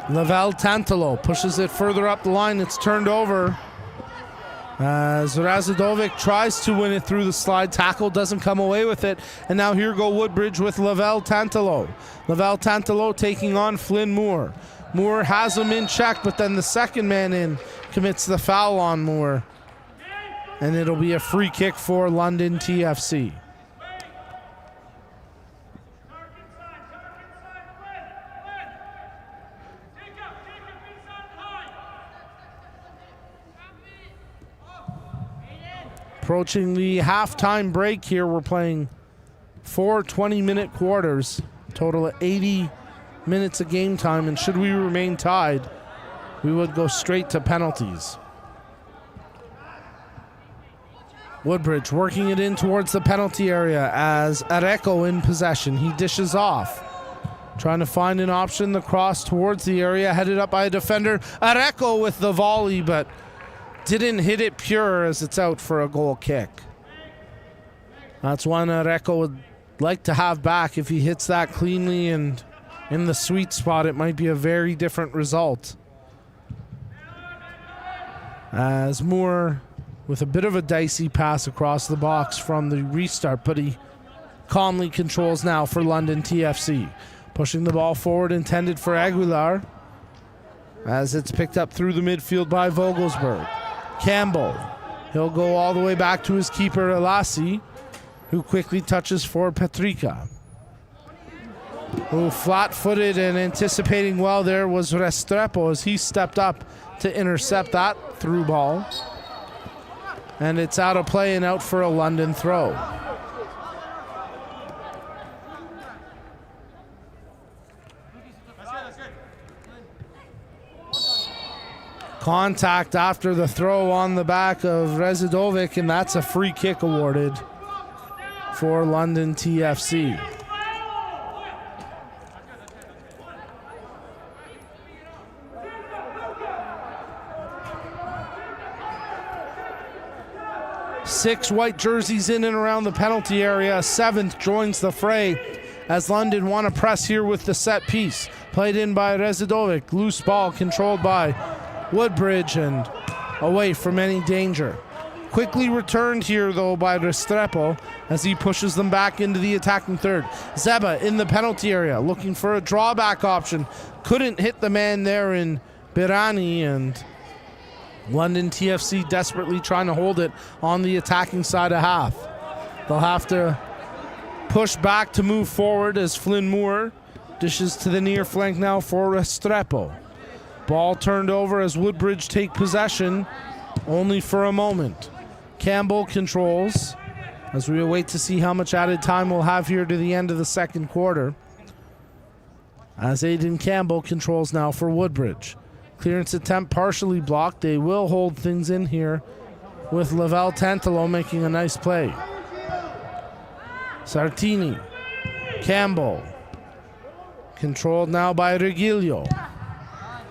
Lavelle Tantalo pushes it further up the line. It's turned over as Razadovic tries to win it through the slide tackle, doesn't come away with it. And now here go Woodbridge with Lavelle Tantalo. Lavelle Tantalo taking on Flynn Moore. Moore has him in check, but then the second man in commits the foul on Moore. And it'll be a free kick for London TFC. Approaching the halftime break here, we're playing 4 20-minute quarters, total of 80 minutes of game time, and should we remain tied, we would go straight to penalties. Woodbridge working it in towards the penalty area as Areco in possession. He dishes off. Trying to find an option. The cross towards the area, headed up by a defender. Areco with the volley, but didn't hit it pure as it's out for a goal kick. That's one Areco would like to have back. If he hits that cleanly and in the sweet spot, it might be a very different result. As Moore with a bit of a dicey pass across the box from the restart, but he calmly controls now for London TFC. Pushing the ball forward, intended for Aguilar, as it's picked up through the midfield by Vogelsberg. Campbell, he'll go all the way back to his keeper Elassi, who quickly touches for Petrica. Who flat-footed and anticipating well there was Restrepo as he stepped up to intercept that through ball. And it's out of play and out for a London throw. Contact after the throw on the back of Rezidovic, and that's a free kick awarded for London TFC. Six white jerseys in and around the penalty area. A seventh joins the fray as London want to press here with the set piece. Played in by Rezidovic. Loose ball controlled by Woodbridge and away from any danger. Quickly returned here though by Restrepo as he pushes them back into the attacking third. Zeba in the penalty area looking for a drawback option. Couldn't hit the man there in Birani, and London TFC desperately trying to hold it on the attacking side of half. They'll have to push back to move forward as Flynn Moore dishes to the near flank now for Restrepo. Ball turned over as Woodbridge take possession only for a moment. Campbell controls as we await to see how much added time we'll have here to the end of the second quarter. As Aiden Campbell controls now for Woodbridge. Clearance attempt partially blocked. They will hold things in here with Lavelle Tantalo making a nice play. Sartini. Campbell. Controlled now by Regilio.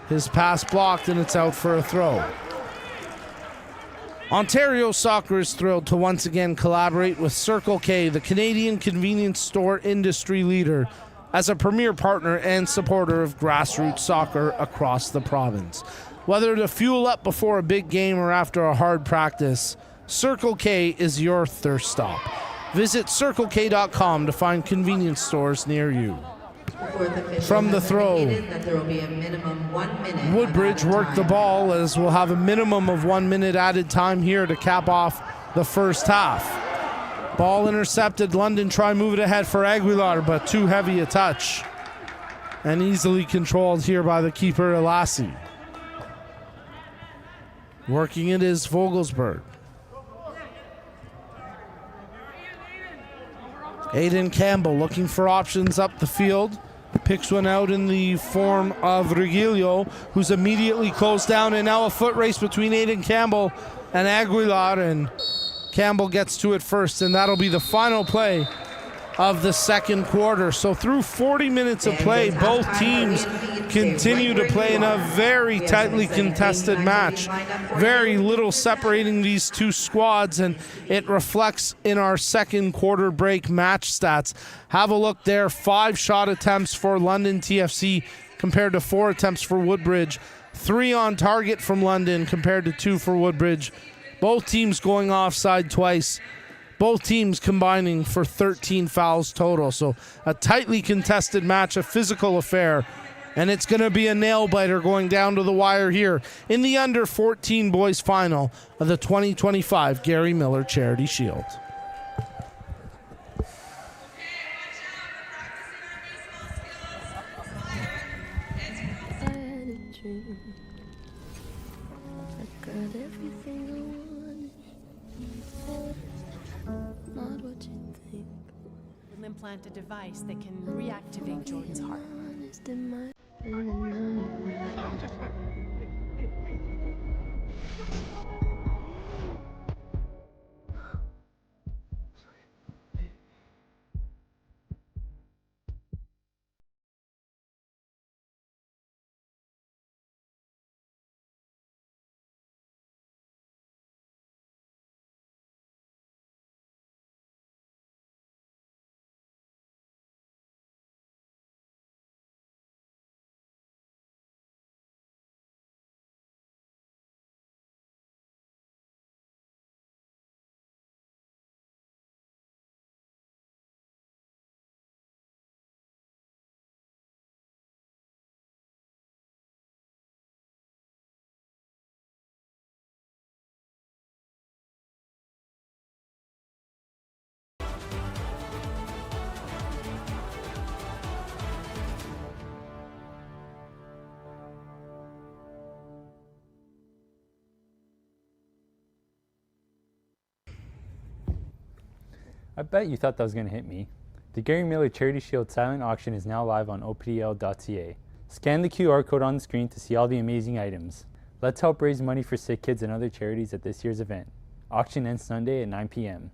His pass blocked and it's out for a throw. Ontario Soccer is thrilled to once again collaborate with Circle K, the Canadian convenience store industry leader, as a premier partner and supporter of grassroots soccer across the province. Whether to fuel up before a big game or after a hard practice, Circle K is your thirst stop. Visit CircleK.com to find convenience stores near you. From the throw, Woodbridge worked the ball as we'll have a minimum of 1 minute added time here to cap off the first half. Ball intercepted. London try move it ahead for Aguilar, but too heavy a touch. And easily controlled here by the keeper, Elassi. Working it is Vogelsberg. Aiden Campbell looking for options up the field. Picks one out in the form of Regilio, who's immediately closed down, and now a foot race between Aiden Campbell and Aguilar, and Campbell gets to it first, and that'll be the final play of the second quarter. So through 40 minutes of play, both teams continue to play in a very tightly contested match. Very little separating these two squads, and it reflects in our second quarter break match stats. Have a look there. 5 shot attempts for London TFC compared to 4 attempts for Woodbridge. 3 on target from London compared to 2 for Woodbridge. Both teams going offside twice. Both teams combining for 13 fouls total. So a tightly contested match, a physical affair. And it's going to be a nail-biter going down to the wire here in the under-14 boys final of the 2025 Gary Miller Charity Shield. We'll implant a device that can reactivate Jordan's heart. I bet you thought that was going to hit me. The Gary Miller Charity Shield silent auction is now live on opdl.ca. Scan the QR code on the screen to see all the amazing items. Let's help raise money for sick kids and other charities at this year's event. Auction ends Sunday at 9 p.m.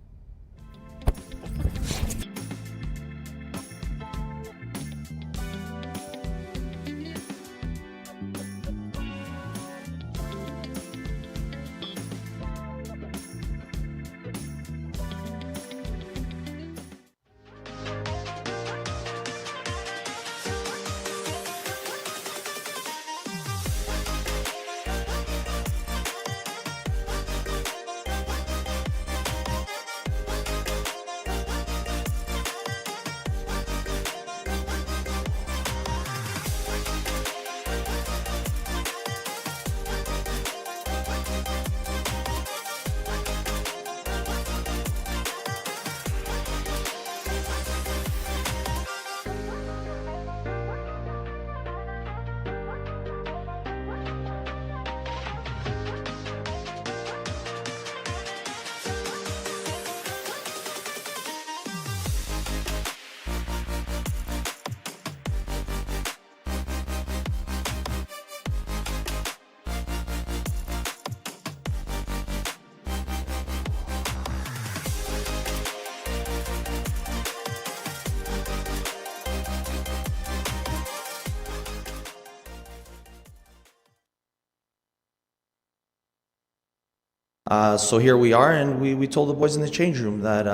So here we are, and we told the boys in the change room that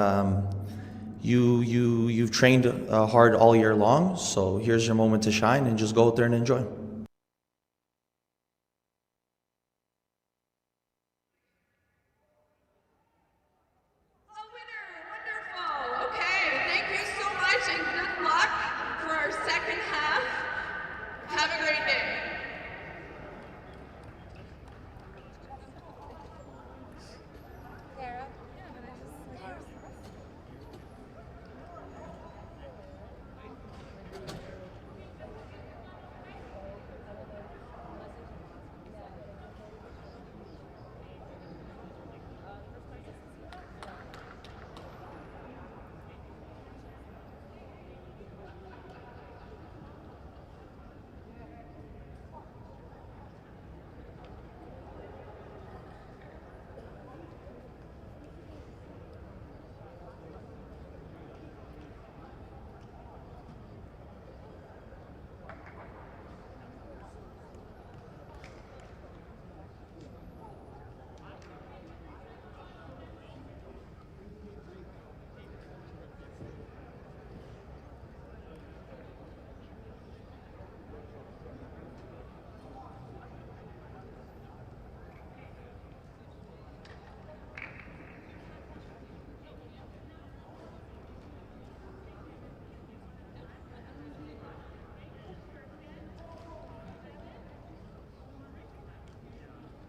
you've trained hard all year long, so here's your moment to shine, and just go out there and enjoy.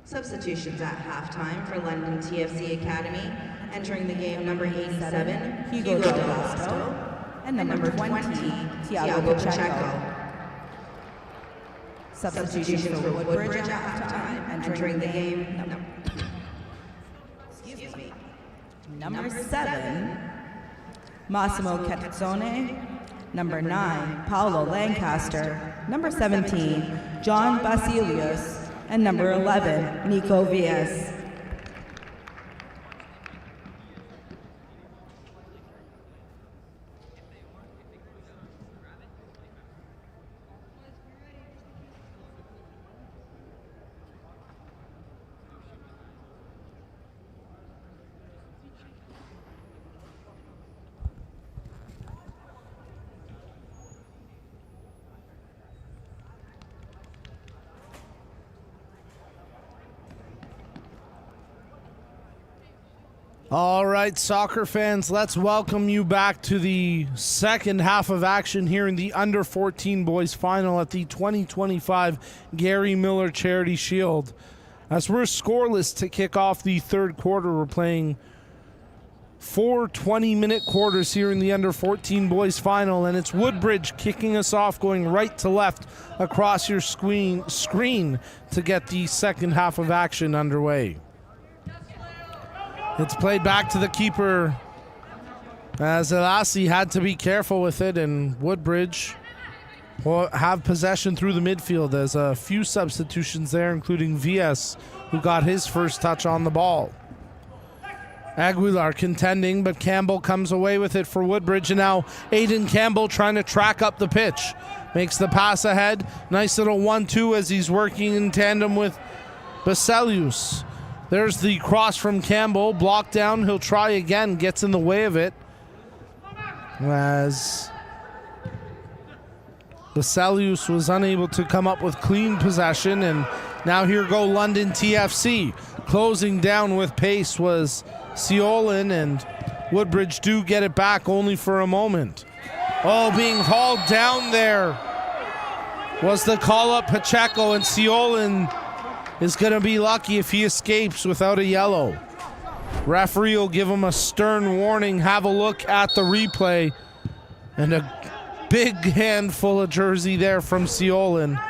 Substitutions at halftime for London TFC Academy. Entering the game, number 87, Hugo Del Vasto, and number 20, Thiago Pacheco. Substitutions for Woodbridge at halftime. Entering the game, number 7, Massimo Catezzone. Number 9, Paolo Lancaster. Number 17, John Basilius. And number 11, Nico Villas. All right, soccer fans, let's welcome you back to the second half of action here in the Under-14 Boys Final at the 2025 Gary Miller Charity Shield. As we're scoreless to kick off the third quarter, we're playing 4 20-minute quarters here in the Under-14 Boys Final, and it's Woodbridge kicking us off, going right to left across your screen to get the second half of action underway. It's played back to the keeper, As Elassi had to be careful with it, and Woodbridge will have possession through the midfield. There's a few substitutions there, including VS, who got his first touch on the ball. Aguilar contending, but Campbell comes away with it for Woodbridge, and now Aiden Campbell trying to track up the pitch. Makes the pass ahead. Nice little 1-2 as he's working in tandem with Baselius. There's the cross from Campbell. Blocked down. He'll try again. Gets in the way of it. As Baselius was unable to come up with clean possession, and now here go London TFC. Closing down with pace was Seolin, and Woodbridge do get it back only for a moment. Oh, being hauled down there was the call-up Pacheco, and Seolin is going to be lucky if he escapes without a yellow. Referee will give him a stern warning. Have a look at the replay, and a big handful of jersey there from Seolin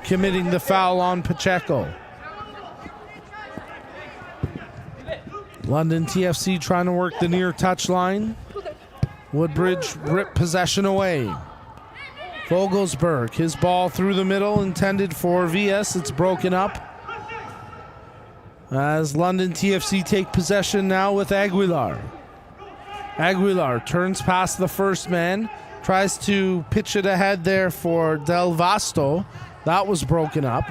committing the foul on Pacheco. London TFC trying to work the near touchline. Woodbridge ripped possession away. Vogelsberg, his ball through the middle, intended for VS. It's broken up. As London TFC take possession now with Aguilar. Aguilar turns past the first man, tries to pitch it ahead there for Del Vasto. That was broken up.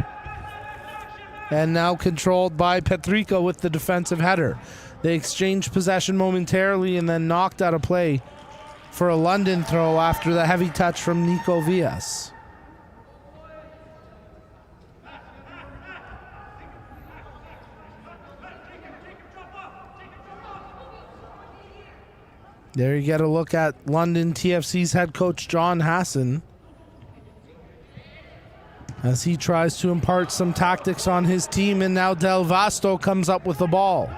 And now controlled by Petrica with the defensive header. They exchanged possession momentarily and then knocked out of play for a London throw after the heavy touch from Nico Villas. There you get a look at London TFC's head coach John Hassan as he tries to impart some tactics on his team, and now Del Vasto comes up with the ball.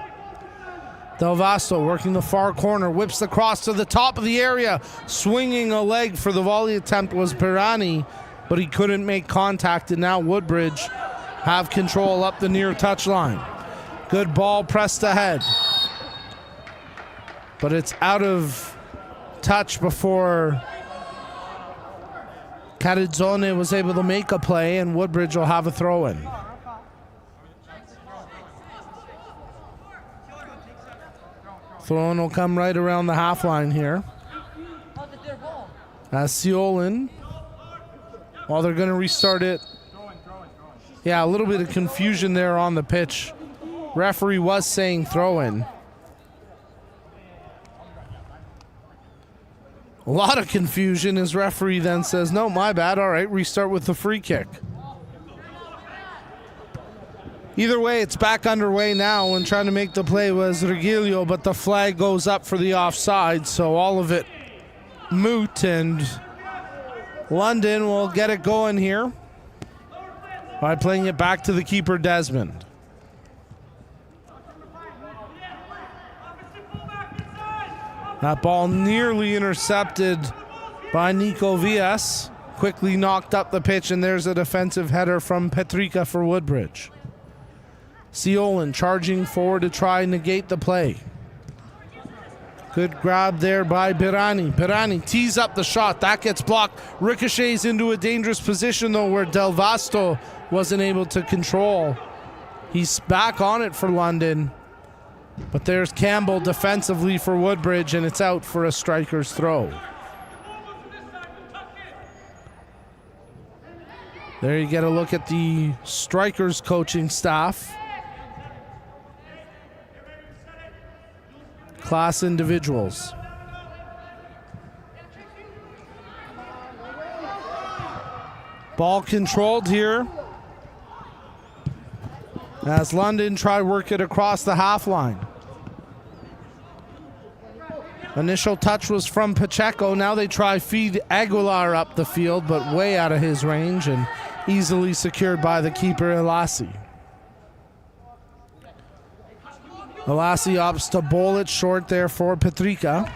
Del Vasto working the far corner, whips the cross to the top of the area. Swinging a leg for the volley attempt was Pirani, but he couldn't make contact, and now Woodbridge have control up the near touchline. Good ball pressed ahead, but it's out of touch before Carizzone was able to make a play, and Woodbridge will have a throw-in. Throw-in will come right around the half line here. As Seolin, while they're going to restart it. Yeah, a little bit of confusion there on the pitch. Referee was saying throw-in. A lot of confusion as referee then says, no, my bad. All right, restart with the free kick. Either way, it's back underway now, and trying to make the play was Regilio, but the flag goes up for the offside, so all of it moot, and London will get it going here by playing it back to the keeper, Desmond. That ball nearly intercepted by Nico Villas. Quickly knocked up the pitch, and there's a defensive header from Petrica for Woodbridge. Seolin charging forward to try and negate the play. Good grab there by Pirani. Pirani tees up the shot. That gets blocked. Ricochets into a dangerous position, though, where Del Vasto wasn't able to control. He's back on it for London. But there's Campbell defensively for Woodbridge, and it's out for a striker's throw. There you get a look at the strikers coaching staff. Class individuals. Ball controlled here as London try work it across the half line. Initial touch was from Pacheco. Now they try feed Aguilar up the field, but way out of his range and easily secured by the keeper, Elassi. Elassi opts to bowl it short there for Petrica.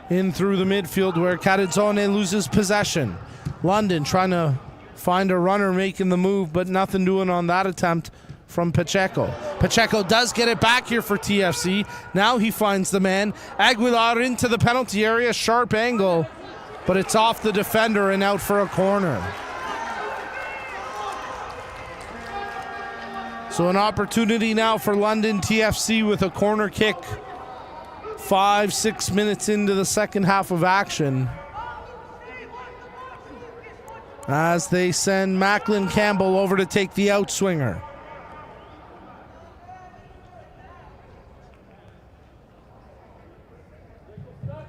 In through the midfield where Carizzone loses possession. London trying to find a runner making the move, but nothing doing on that attempt from Pacheco. Pacheco does get it back here for TFC. Now he finds the man. Aguilar into the penalty area, sharp angle, but it's off the defender and out for a corner. So an opportunity now for London TFC with a corner kick 5-6 minutes into the second half of action, as they send Macklin Campbell over to take the outswinger.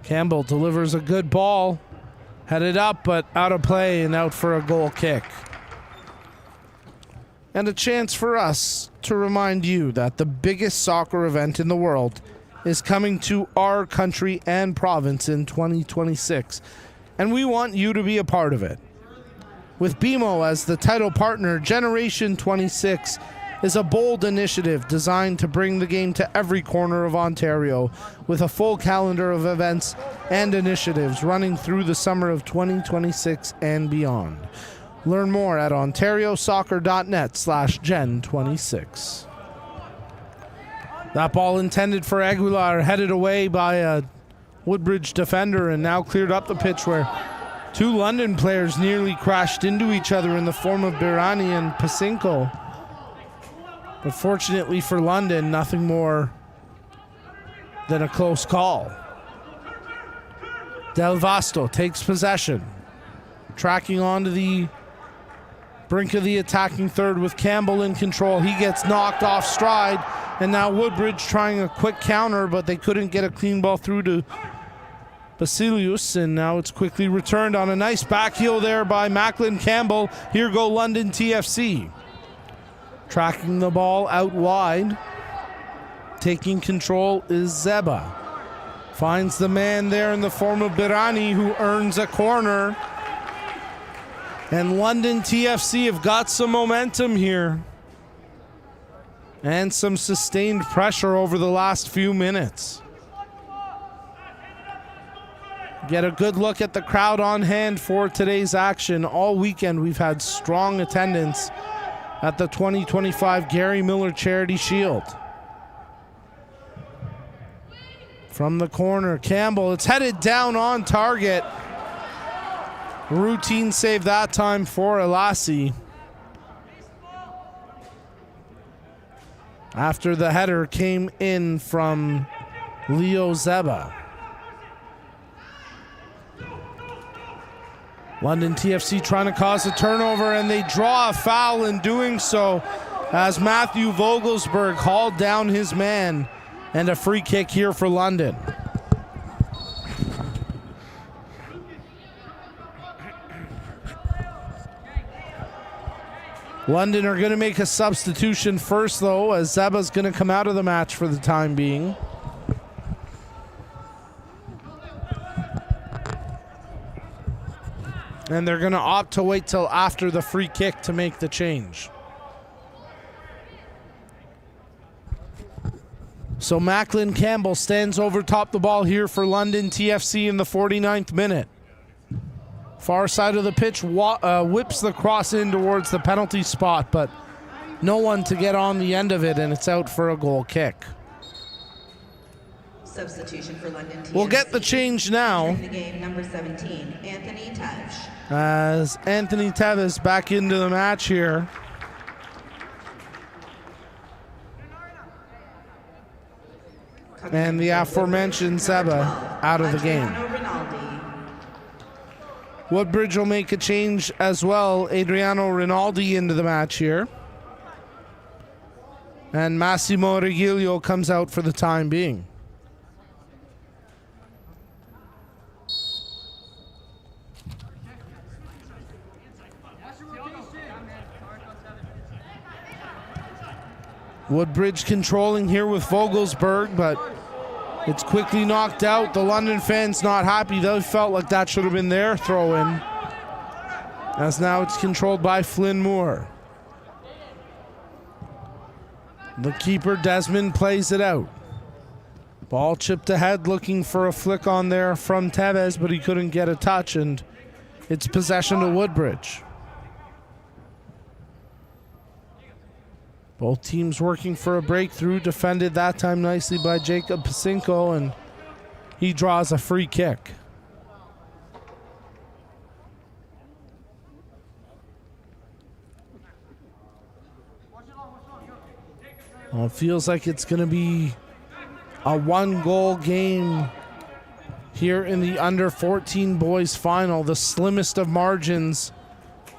Campbell delivers a good ball, headed up but out of play and out for a goal kick. And a chance for us to remind you that the biggest soccer event in the world is coming to our country and province in 2026, and we want you to be a part of it. With BMO as the title partner, Generation 26 is a bold initiative designed to bring the game to every corner of Ontario, with a full calendar of events and initiatives running through the summer of 2026 and beyond. Learn more at ontariosoccer.net/Gen26. That ball intended for Aguilar, headed away by a Woodbridge defender, and now cleared up the pitch where two London players nearly crashed into each other in the form of Birani and Pasinko. But fortunately for London, nothing more than a close call. Del Vasto takes possession, tracking onto the brink of the attacking third with Campbell in control. He gets knocked off stride, and now Woodbridge trying a quick counter, but they couldn't get a clean ball through to Basilius, and now it's quickly returned on a nice back heel there by Macklin Campbell. Here go London TFC. Tracking the ball out wide. Taking control is Zeba. Finds the man there in the form of Birani, who earns a corner. And London TFC have got some momentum here and some sustained pressure over the last few minutes. Get a good look at the crowd on hand for today's action. All weekend we've had strong attendance at the 2025 Gary Miller Charity Shield. From the corner, Campbell, it's headed down on target. Routine save that time for Elassi. After the header came in from Leo Zeba. London TFC trying to cause a turnover, and they draw a foul in doing so as Matthew Vogelsberg hauled down his man, and a free kick here for London. London are going to make a substitution first, though, as Zeba's going to come out of the match for the time being. And they're going to opt to wait till after the free kick to make the change. So Macklin Campbell stands over top the ball here for London TFC in the 49th minute. Far side of the pitch, whips the cross in towards the penalty spot, but no one to get on the end of it, and it's out for a goal kick. Substitution for London TFC. We'll get the change now. In the game, number 17, Anthony Teves. As Anthony Teves back into the match here. And the aforementioned Zeba out of the game. Woodbridge will make a change as well. Adriano Rinaldi into the match here. And Massimo Regilio comes out for the time being. Woodbridge controlling here with Vogelsberg, but it's quickly knocked out. The London fans not happy. They felt like that should have been their throw-in, as now it's controlled by Flynn Moore. The keeper, Desmond, plays it out. Ball chipped ahead, looking for a flick on there from Teves, but he couldn't get a touch, and it's possession to Woodbridge. Both teams working for a breakthrough. Defended that time nicely by Jacob Pasinko, and he draws a free kick. Well, it feels like it's going to be a one-goal game here in the under-14 boys final. The slimmest of margins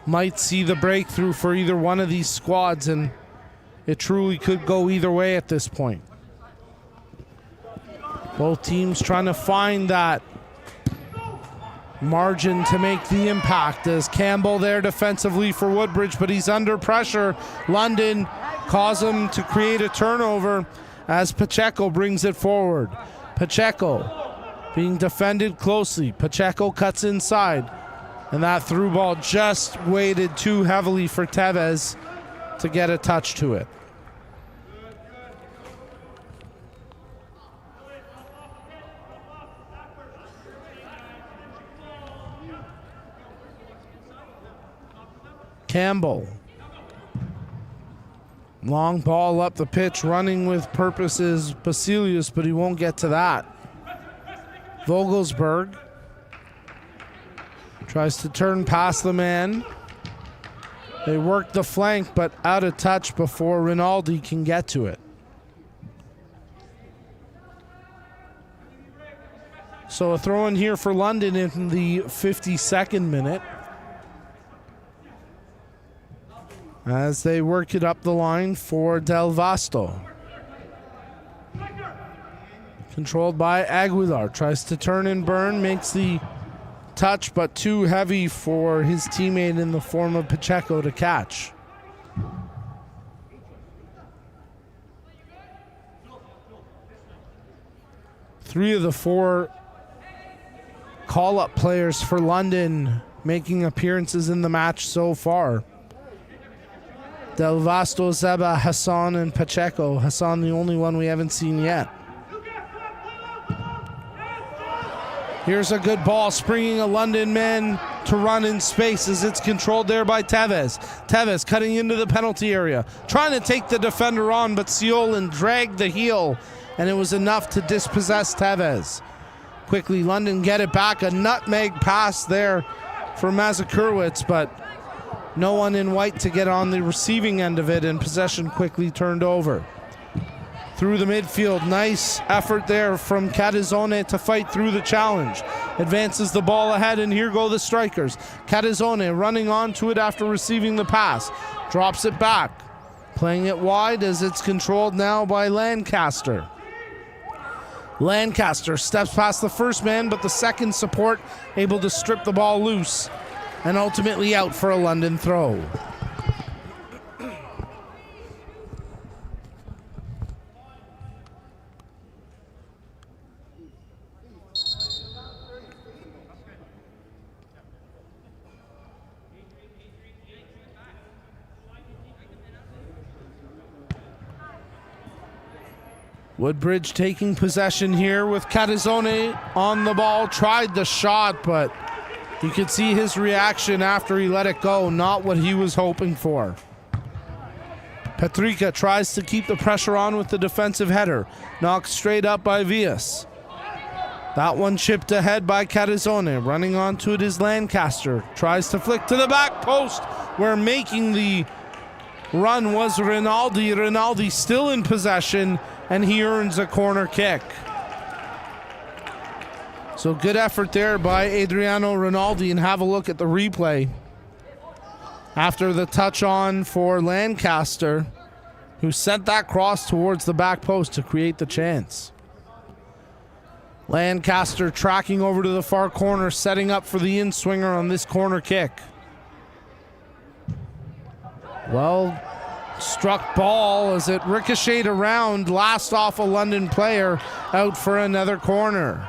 might see the breakthrough for either one of these squads, and it truly could go either way at this point. Both teams trying to find that margin to make the impact, as Campbell there defensively for Woodbridge, but he's under pressure. London cause him to create a turnover as Pacheco brings it forward. Pacheco being defended closely. Pacheco cuts inside, and that through ball just weighted too heavily for Tevez to get a touch to it. Campbell. Long ball up the pitch, running with purpose is Basilius, but he won't get to that. Vogelsberg tries to turn past the man. They work the flank, but out of touch before Rinaldi can get to it. So a throw in here for London in the 52nd minute, as they work it up the line for Del Vasto. Controlled by Aguilar. Tries to turn and burn. Makes the touch, but too heavy for his teammate in the form of Pacheco to catch. Three of the four call-up players for London making appearances in the match so far. Del Vasto, Zeba, Hassan, and Pacheco. Hassan the only one we haven't seen yet. Here's a good ball, springing a London man to run in space as it's controlled there by Tevez. Tevez cutting into the penalty area, trying to take the defender on, but Ciolin dragged the heel, and it was enough to dispossess Tevez. Quickly, London get it back. A nutmeg pass there for Mazakurwitz, but no one in white to get on the receiving end of it, and possession quickly turned over. Through the midfield, nice effort there from Catazzone to fight through the challenge. Advances the ball ahead, and here go the strikers. Catazzone running onto it after receiving the pass. Drops it back. Playing it wide as it's controlled now by Lancaster. Lancaster steps past the first man, but the second support able to strip the ball loose, and ultimately out for a London throw. Woodbridge taking possession here with Catazzone on the ball. Tried the shot, but you could see his reaction after he let it go. Not what he was hoping for. Petrica tries to keep the pressure on with the defensive header. Knocked straight up by Villas. That one chipped ahead by Catazzone. Running onto it is Lancaster. Tries to flick to the back post, where making the run was Rinaldi. Rinaldi still in possession, and he earns a corner kick. So good effort there by Adriano Rinaldi, and have a look at the replay. After the touch on for Lancaster, who sent that cross towards the back post to create the chance. Lancaster tracking over to the far corner, setting up for the in-swinger on this corner kick. Well struck ball as it ricocheted around, last off a London player, out for another corner.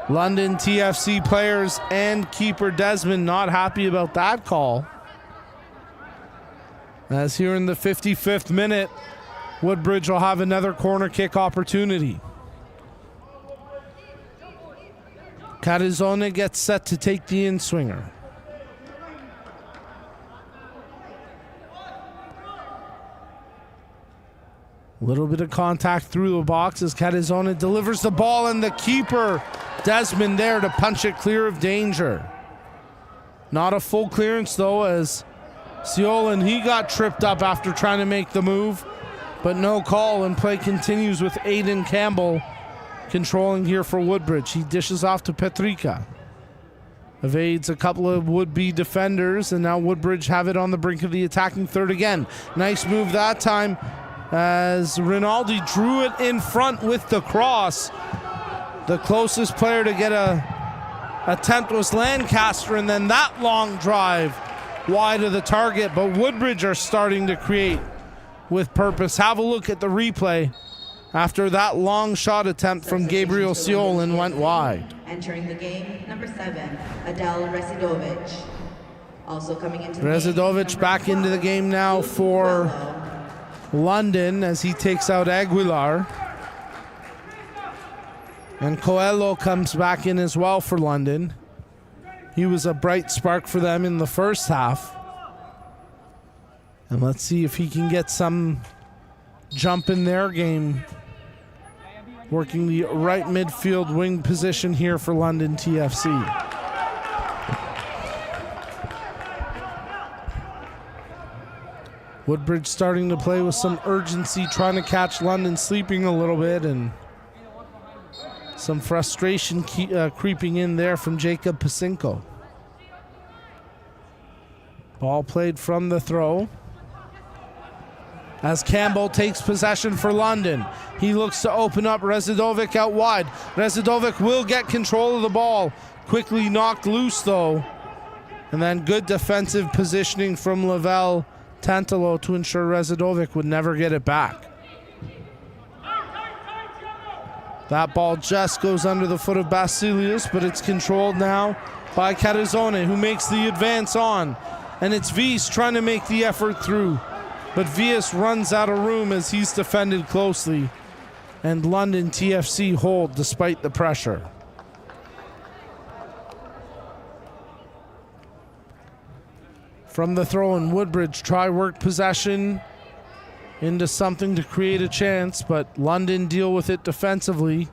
London TFC players and keeper Desmond not happy about that call. As here in the 55th minute, Woodbridge will have another corner kick opportunity. Catazzone gets set to take the in-swinger. A little bit of contact through the box as Catizzone delivers the ball, and the keeper, Desmond, there to punch it clear of danger. Not a full clearance, though, as Siolan, he got tripped up after trying to make the move, but no call, and play continues with Aiden Campbell controlling here for Woodbridge. He dishes off to Petrica. Evades a couple of would-be defenders, and now Woodbridge have it on the brink of the attacking third again. Nice move that time as Rinaldi drew it in front with the cross. The closest player to get a attempt was Lancaster, and then that long drive wide of the target, but Woodbridge are starting to create with purpose. Have a look at the replay after that long shot attempt from Gabriel Siolan went wide. Entering the game, number 7, Adel Residovic. Also coming into the Residovic game, back into the game now for London as he takes out Aguilar. And Coelho comes back in as well for London. He was a bright spark for them in the first half. And let's see if he can get some jump in their game. Working the right midfield wing position here for London TFC. Woodbridge starting to play with some urgency, trying to catch London sleeping a little bit, and some frustration creeping in there from Jacob Pasinko. Ball played from the throw as Campbell takes possession for London. He looks to open up Residovic out wide. Residovic will get control of the ball. Quickly knocked loose though. And then good defensive positioning from Lavelle Tantalo to ensure Residovic would never get it back. That ball just goes under the foot of Basilius, but it's controlled now by Catizzone, who makes the advance on. And it's Vies trying to make the effort through. But Vies runs out of room as he's defended closely. And London TFC hold despite the pressure. From the throw in, Woodbridge try work possession into something to create a chance, but London deal with it defensively.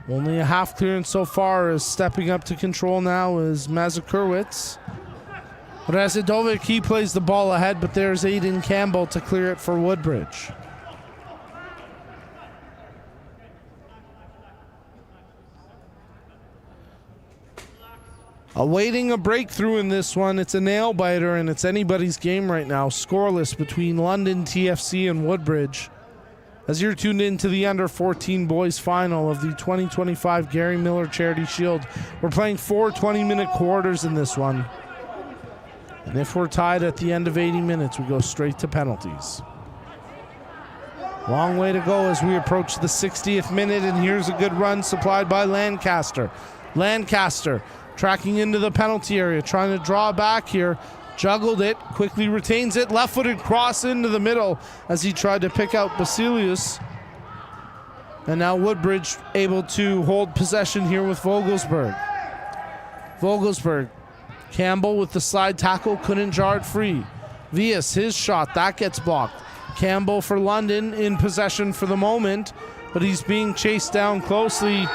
Only a half clearance so far, as stepping up to control now is Mazakurwitz. Residovic, he plays the ball ahead, but there's Aiden Campbell to clear it for Woodbridge. Awaiting a breakthrough in this one. It's a nail biter, and it's anybody's game right now. Scoreless between London TFC and Woodbridge. As you're tuned in to the Under-14 Boys Final of the 2025 Gary Miller Charity Shield. We're playing 4 20-minute quarters in this one. And if we're tied at the end of 80 minutes, we go straight to penalties. Long way to go as we approach the 60th minute, and here's a good run supplied by Lancaster. Lancaster tracking into the penalty area, trying to draw back here. Juggled it, quickly retains it, left-footed cross into the middle as he tried to pick out Basilius. And now Woodbridge able to hold possession here with Vogelsberg. Vogelsberg, Campbell with the slide tackle, couldn't jar it free. Vias, his shot, that gets blocked. Campbell for London in possession for the moment, but he's being chased down closely.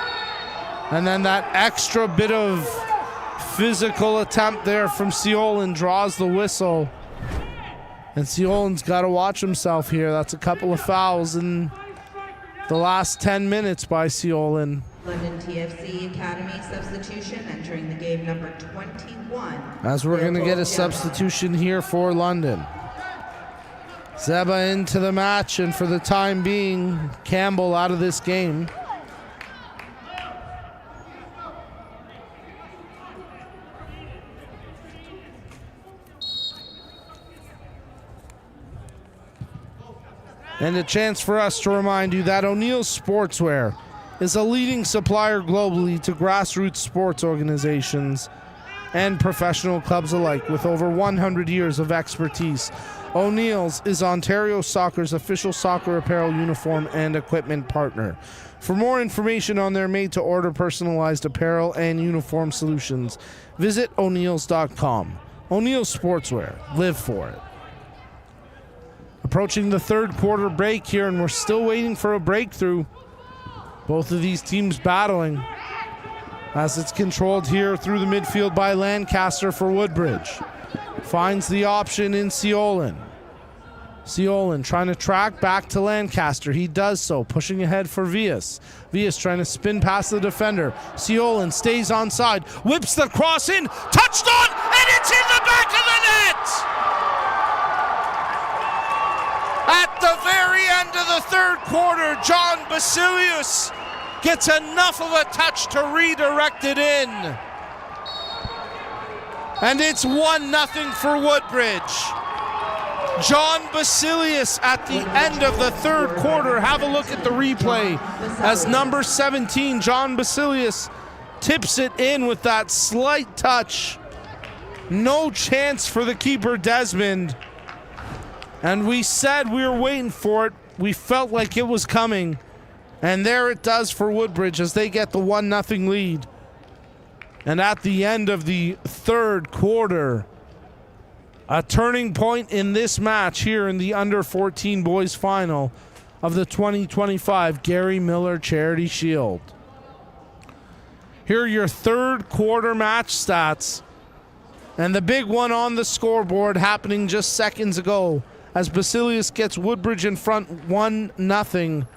And then that extra bit of physical attempt there from Siolan draws the whistle. And Siolan's got to watch himself here. That's a couple of fouls in the last 10 minutes by Siolan. London TFC Academy substitution entering the game, number 21. As we're going to get a substitution here for London. Zeba into the match, and for the time being, Campbell out of this game. And a chance for us to remind you that O'Neill's Sportswear is a leading supplier globally to grassroots sports organizations and professional clubs alike. With over 100 years of expertise, O'Neill's is Ontario Soccer's official soccer apparel, uniform, and equipment partner. For more information on their made-to-order personalized apparel and uniform solutions, visit O'Neills.com. O'Neill's Sportswear. Live for it. Approaching the third quarter break here, and we're still waiting for a breakthrough. Both of these teams battling as it's controlled here through the midfield by Lancaster for Woodbridge. Finds the option in Seolin. Seolin trying to track back to Lancaster. He does so, pushing ahead for Vias. Vias trying to spin past the defender. Seolin stays onside, whips the cross in, touchdown, and it's in the back of the net! At the very end of the third quarter, John Basilius gets enough of a touch to redirect it in. And it's 1-0 for Woodbridge. John Basilius at the end of the third quarter. Have a look at the replay as number 17, John Basilius, tips it in with that slight touch. No chance for the keeper, Desmond. And we said we were waiting for it. We felt like it was coming. And there it does for Woodbridge as they get the 1-0 lead. And at the end of the third quarter, a turning point in this match here in the under-14 boys final of the 2025 Gary Miller Charity Shield. Here are your third quarter match stats. And the big one on the scoreboard happening just seconds ago as Basilius gets Woodbridge in front 1-0.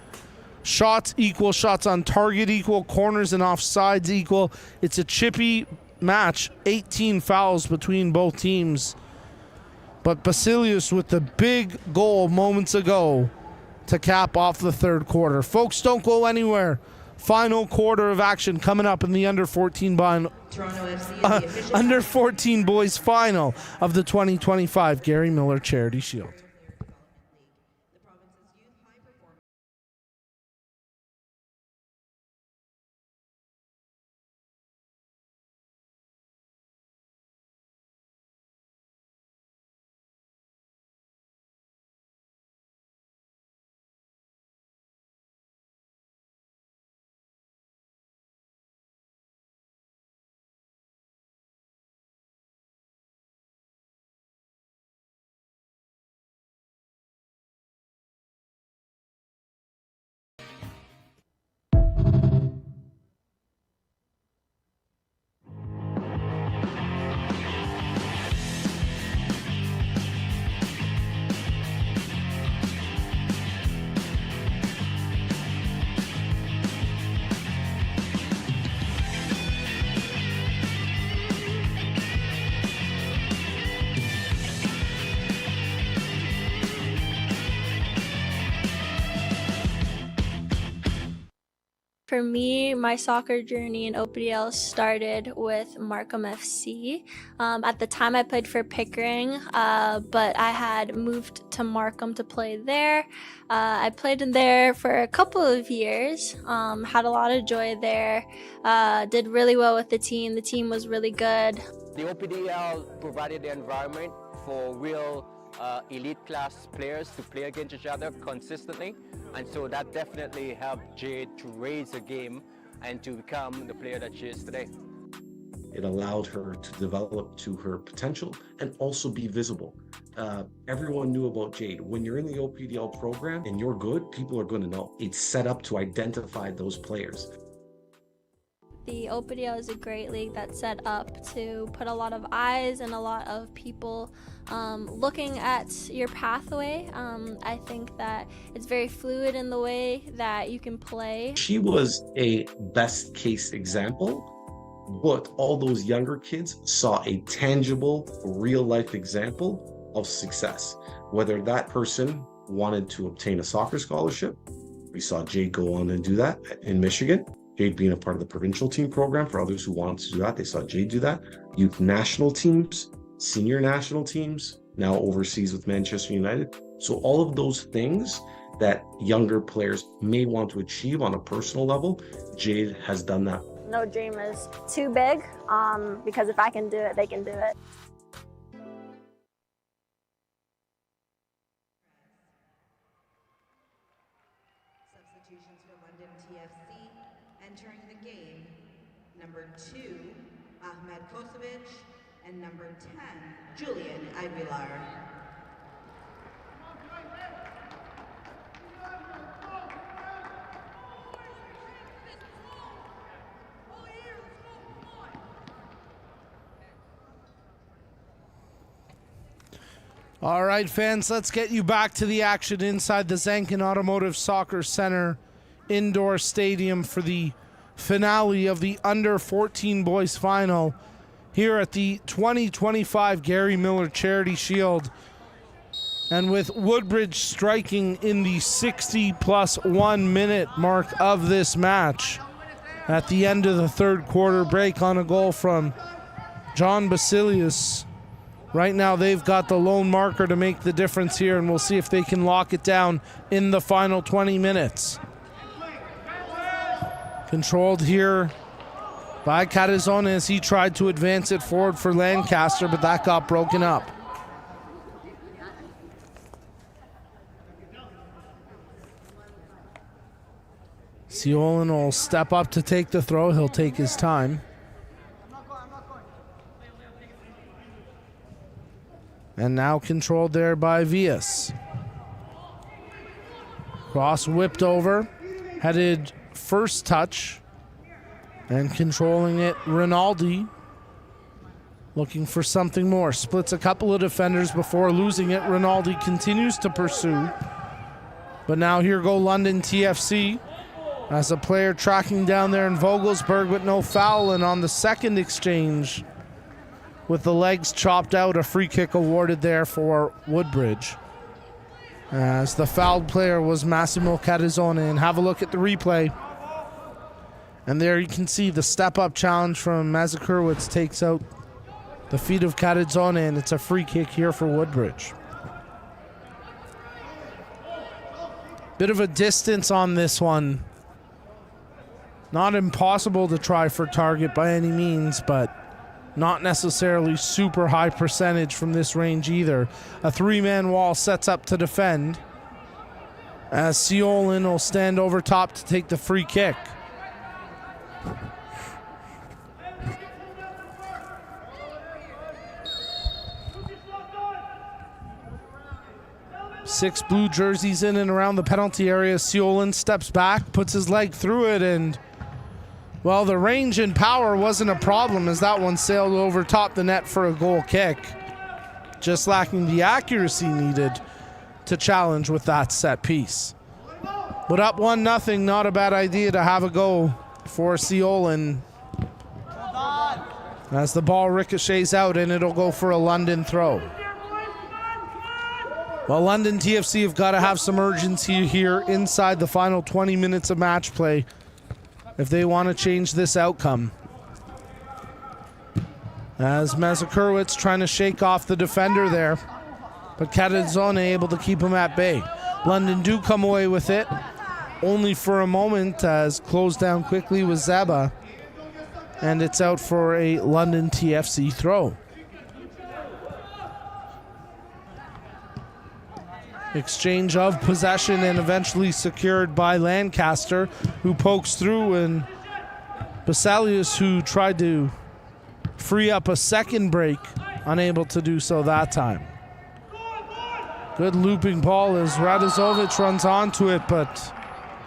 Shots equal, shots on target equal, corners and offsides equal. It's a chippy match, 18 fouls between both teams. But Basilius with the big goal moments ago to cap off the third quarter. Folks, don't go anywhere. Final quarter of action coming up in the under-14 under-14 boys final of the 2025 Gary Miller Charity Shield. For me, my soccer journey in OPDL started with Markham FC. At the time I played for Pickering, but I had moved to Markham to play there. I played in there for a couple of years, had a lot of joy there, did really well with the team. The team was really good. The OPDL provided the environment for real elite class players to play against each other consistently, and so that definitely helped Jade to raise her game and to become the player that she is today. It allowed her to develop to her potential and also be visible. Everyone knew about Jade. When you're in the OPDL program and you're good, people are going to know. It's set up to identify those players. The OPDL is a great league that's set up to put a lot of eyes and a lot of people looking at your pathway. I think that it's very fluid in the way that you can play. She was a best case example, but all those younger kids saw a tangible, real life example of success. Whether that person wanted to obtain a soccer scholarship, we saw Jade go on and do that in Michigan. Jade being a part of the provincial team program. For others who wanted to do that, they saw Jade do that. Youth national teams, senior national teams, now overseas with Manchester United. So all of those things that younger players may want to achieve on a personal level, Jade has done that. No dream is too big, because if I can do it, they can do it. Substitutions for London TFC. Entering the game, number 2, Ahmed Kosovic, and number 10, Julian Aguilar. All right, fans, let's get you back to the action inside the Zankin Automotive Soccer Center indoor stadium for the finale of the Under-14 Boys Final here at the 2025 Gary Miller Charity Shield. And with Woodbridge striking in the 60+1 minute mark of this match at the end of the third quarter break on a goal from John Basilius. Right now they've got the lone marker to make the difference here, and we'll see if they can lock it down in the final 20 minutes. Controlled here by Catazzone as he tried to advance it forward for Lancaster, but that got broken up. Seolin will step up to take the throw. He'll take his time. And now controlled there by Villas. Cross whipped over, headed first touch, and controlling it, Rinaldi. Looking for something more. Splits a couple of defenders before losing it. Rinaldi continues to pursue. But now here go London TFC as a player tracking down there in Vogelsberg, but no foul. And on the second exchange, with the legs chopped out, a free kick awarded there for Woodbridge, as the fouled player was Massimo Catazzone. And have a look at the replay. And there you can see the step-up challenge from Mazurkiewicz takes out the feet of Catazzone, and it's a free kick here for Woodbridge. Bit of a distance on this one. Not impossible to try for target by any means, but not necessarily super high percentage from this range either. A three-man wall sets up to defend, as Seolin will stand over top to take the free kick. Six blue jerseys in and around the penalty area. Seolin steps back, puts his leg through it, and well, the range and power wasn't a problem as that one sailed over top the net for a goal kick. Just lacking the accuracy needed to challenge with that set piece. But up 1-0, not a bad idea to have a go for Seolin, as the ball ricochets out and it'll go for a London throw. Well, London TFC have got to have some urgency here inside the final 20 minutes of match play if they want to change this outcome. As Mazurkiewicz trying to shake off the defender there, but Catazzone able to keep him at bay. London do come away with it, only for a moment, as closed down quickly with Zeba, and it's out for a London TFC throw. Exchange of possession and eventually secured by Lancaster, who pokes through, and Basalius, who tried to free up a second break, unable to do so that time. Good looping ball as Radozovic runs onto it, but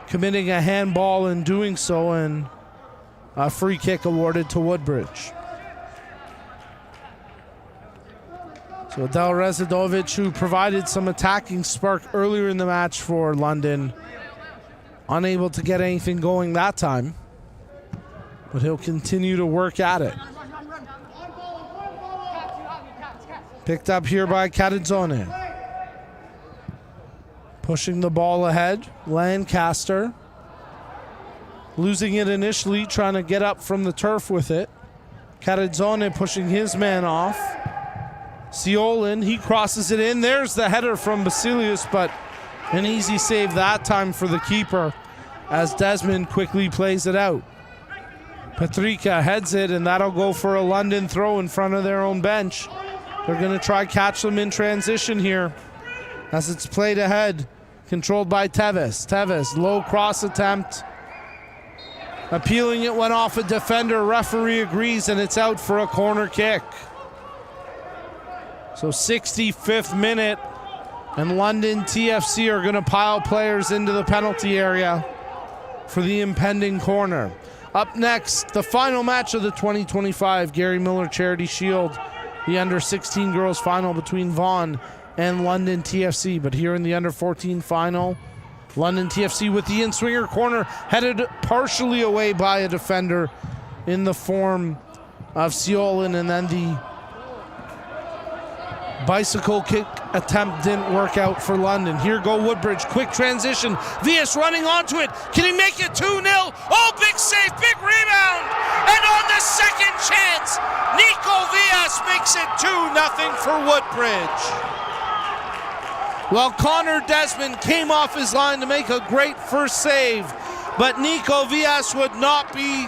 committing a handball in doing so, and a free kick awarded to Woodbridge. So Del Rezadovic, who provided some attacking spark earlier in the match for London, unable to get anything going that time, but he'll continue to work at it. Picked up here by Catazzone. Pushing the ball ahead, Lancaster. Losing it initially, trying to get up from the turf with it. Catazzone pushing his man off. Seolin, he crosses it in. There's the header from Basilius, but an easy save that time for the keeper as Desmond quickly plays it out. Patrica heads it, and that'll go for a London throw in front of their own bench. They're going to try catch them in transition here as it's played ahead, controlled by Tevez. Tevez, low cross attempt. Appealing it, went off a defender. Referee agrees, and it's out for a corner kick. So 65th minute, and London TFC are going to pile players into the penalty area for the impending corner. Up next, the final match of the 2025 Gary Miller Charity Shield, the Under-16 Girls Final between Vaughan and London TFC. But here in the under 14 final, London TFC with the in-swinger corner headed partially away by a defender in the form of Seolin, and then the bicycle kick attempt didn't work out for London. Here go Woodbridge, quick transition. Vias running onto it. Can he make it 2-0? Oh, big save, big rebound. And on the second chance, Nico Vias makes it 2-0 for Woodbridge. Well, Connor Desmond came off his line to make a great first save, but Nico Vias would not be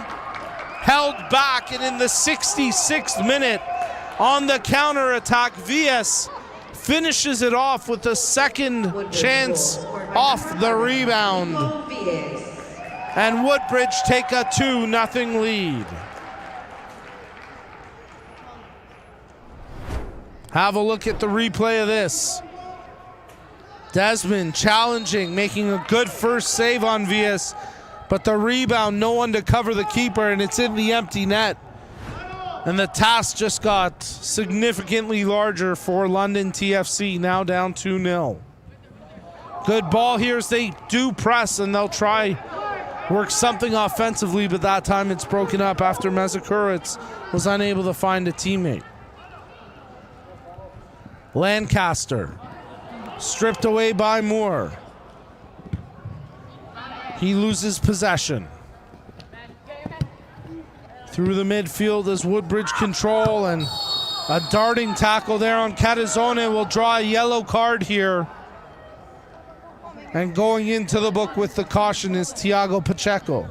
held back, and in the 66th minute, on the counter-attack, Vias finishes it off with the second chance off the rebound. And Woodbridge take a 2-0 lead. Have a look at the replay of this. Desmond challenging, making a good first save on Vias, but the rebound, no one to cover the keeper, and it's in the empty net. And the task just got significantly larger for London TFC, now down 2-0. Good ball here as they do press, and they'll try work something offensively, but that time it's broken up after Mezakuritz was unable to find a teammate. Lancaster stripped away by Moore. He loses possession. Through the midfield as Woodbridge control, and a darting tackle there on Catazone will draw a yellow card here. And going into the book with the caution is Thiago Pacheco.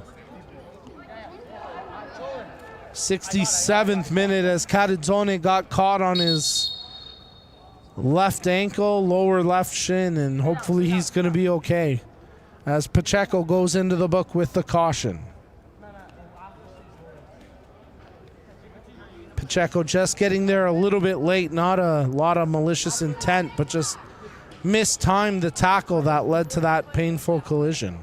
67th minute as Catazone got caught on his left ankle, lower left shin, and hopefully he's going to be okay as Pacheco goes into the book with the caution. Pacheco just getting there a little bit late, not a lot of malicious intent, but just mistimed the tackle that led to that painful collision.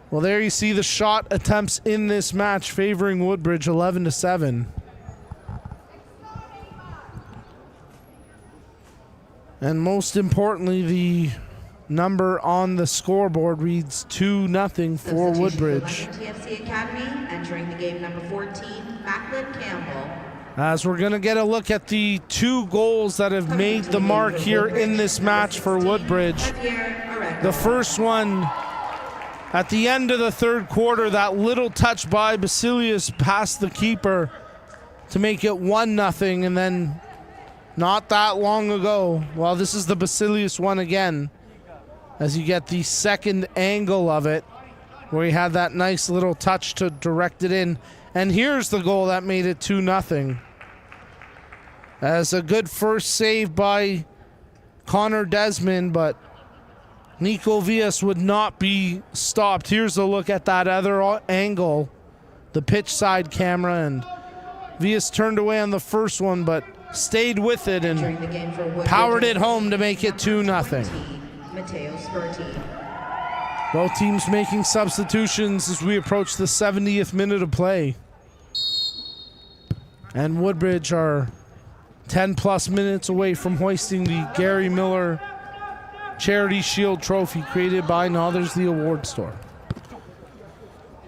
Well, there you see the shot attempts in this match favoring Woodbridge 11-7. And most importantly, the number on the scoreboard reads 2-0 for Woodbridge. TFC Academy entering the game number 14, Macklin Campbell. As we're going to get a look at the two goals that have made the mark here in this match for Woodbridge. The first one at the end of the third quarter, that little touch by Basilius past the keeper to make it 1-0, and then not that long ago, well, this is the Basilius one again, as you get the second angle of it, where he had that nice little touch to direct it in. And here's the goal that made it 2-0. As a good first save by Connor Desmond, but Nico Vias would not be stopped. Here's a look at that other angle, the pitch side camera, and Vias turned away on the first one, but stayed with it and powered it home to make it 2-0. Both teams making substitutions as we approach the 70th minute of play. And Woodbridge are 10 plus minutes away from hoisting the Gary Miller Charity Shield Trophy created by Nothers the Award Store.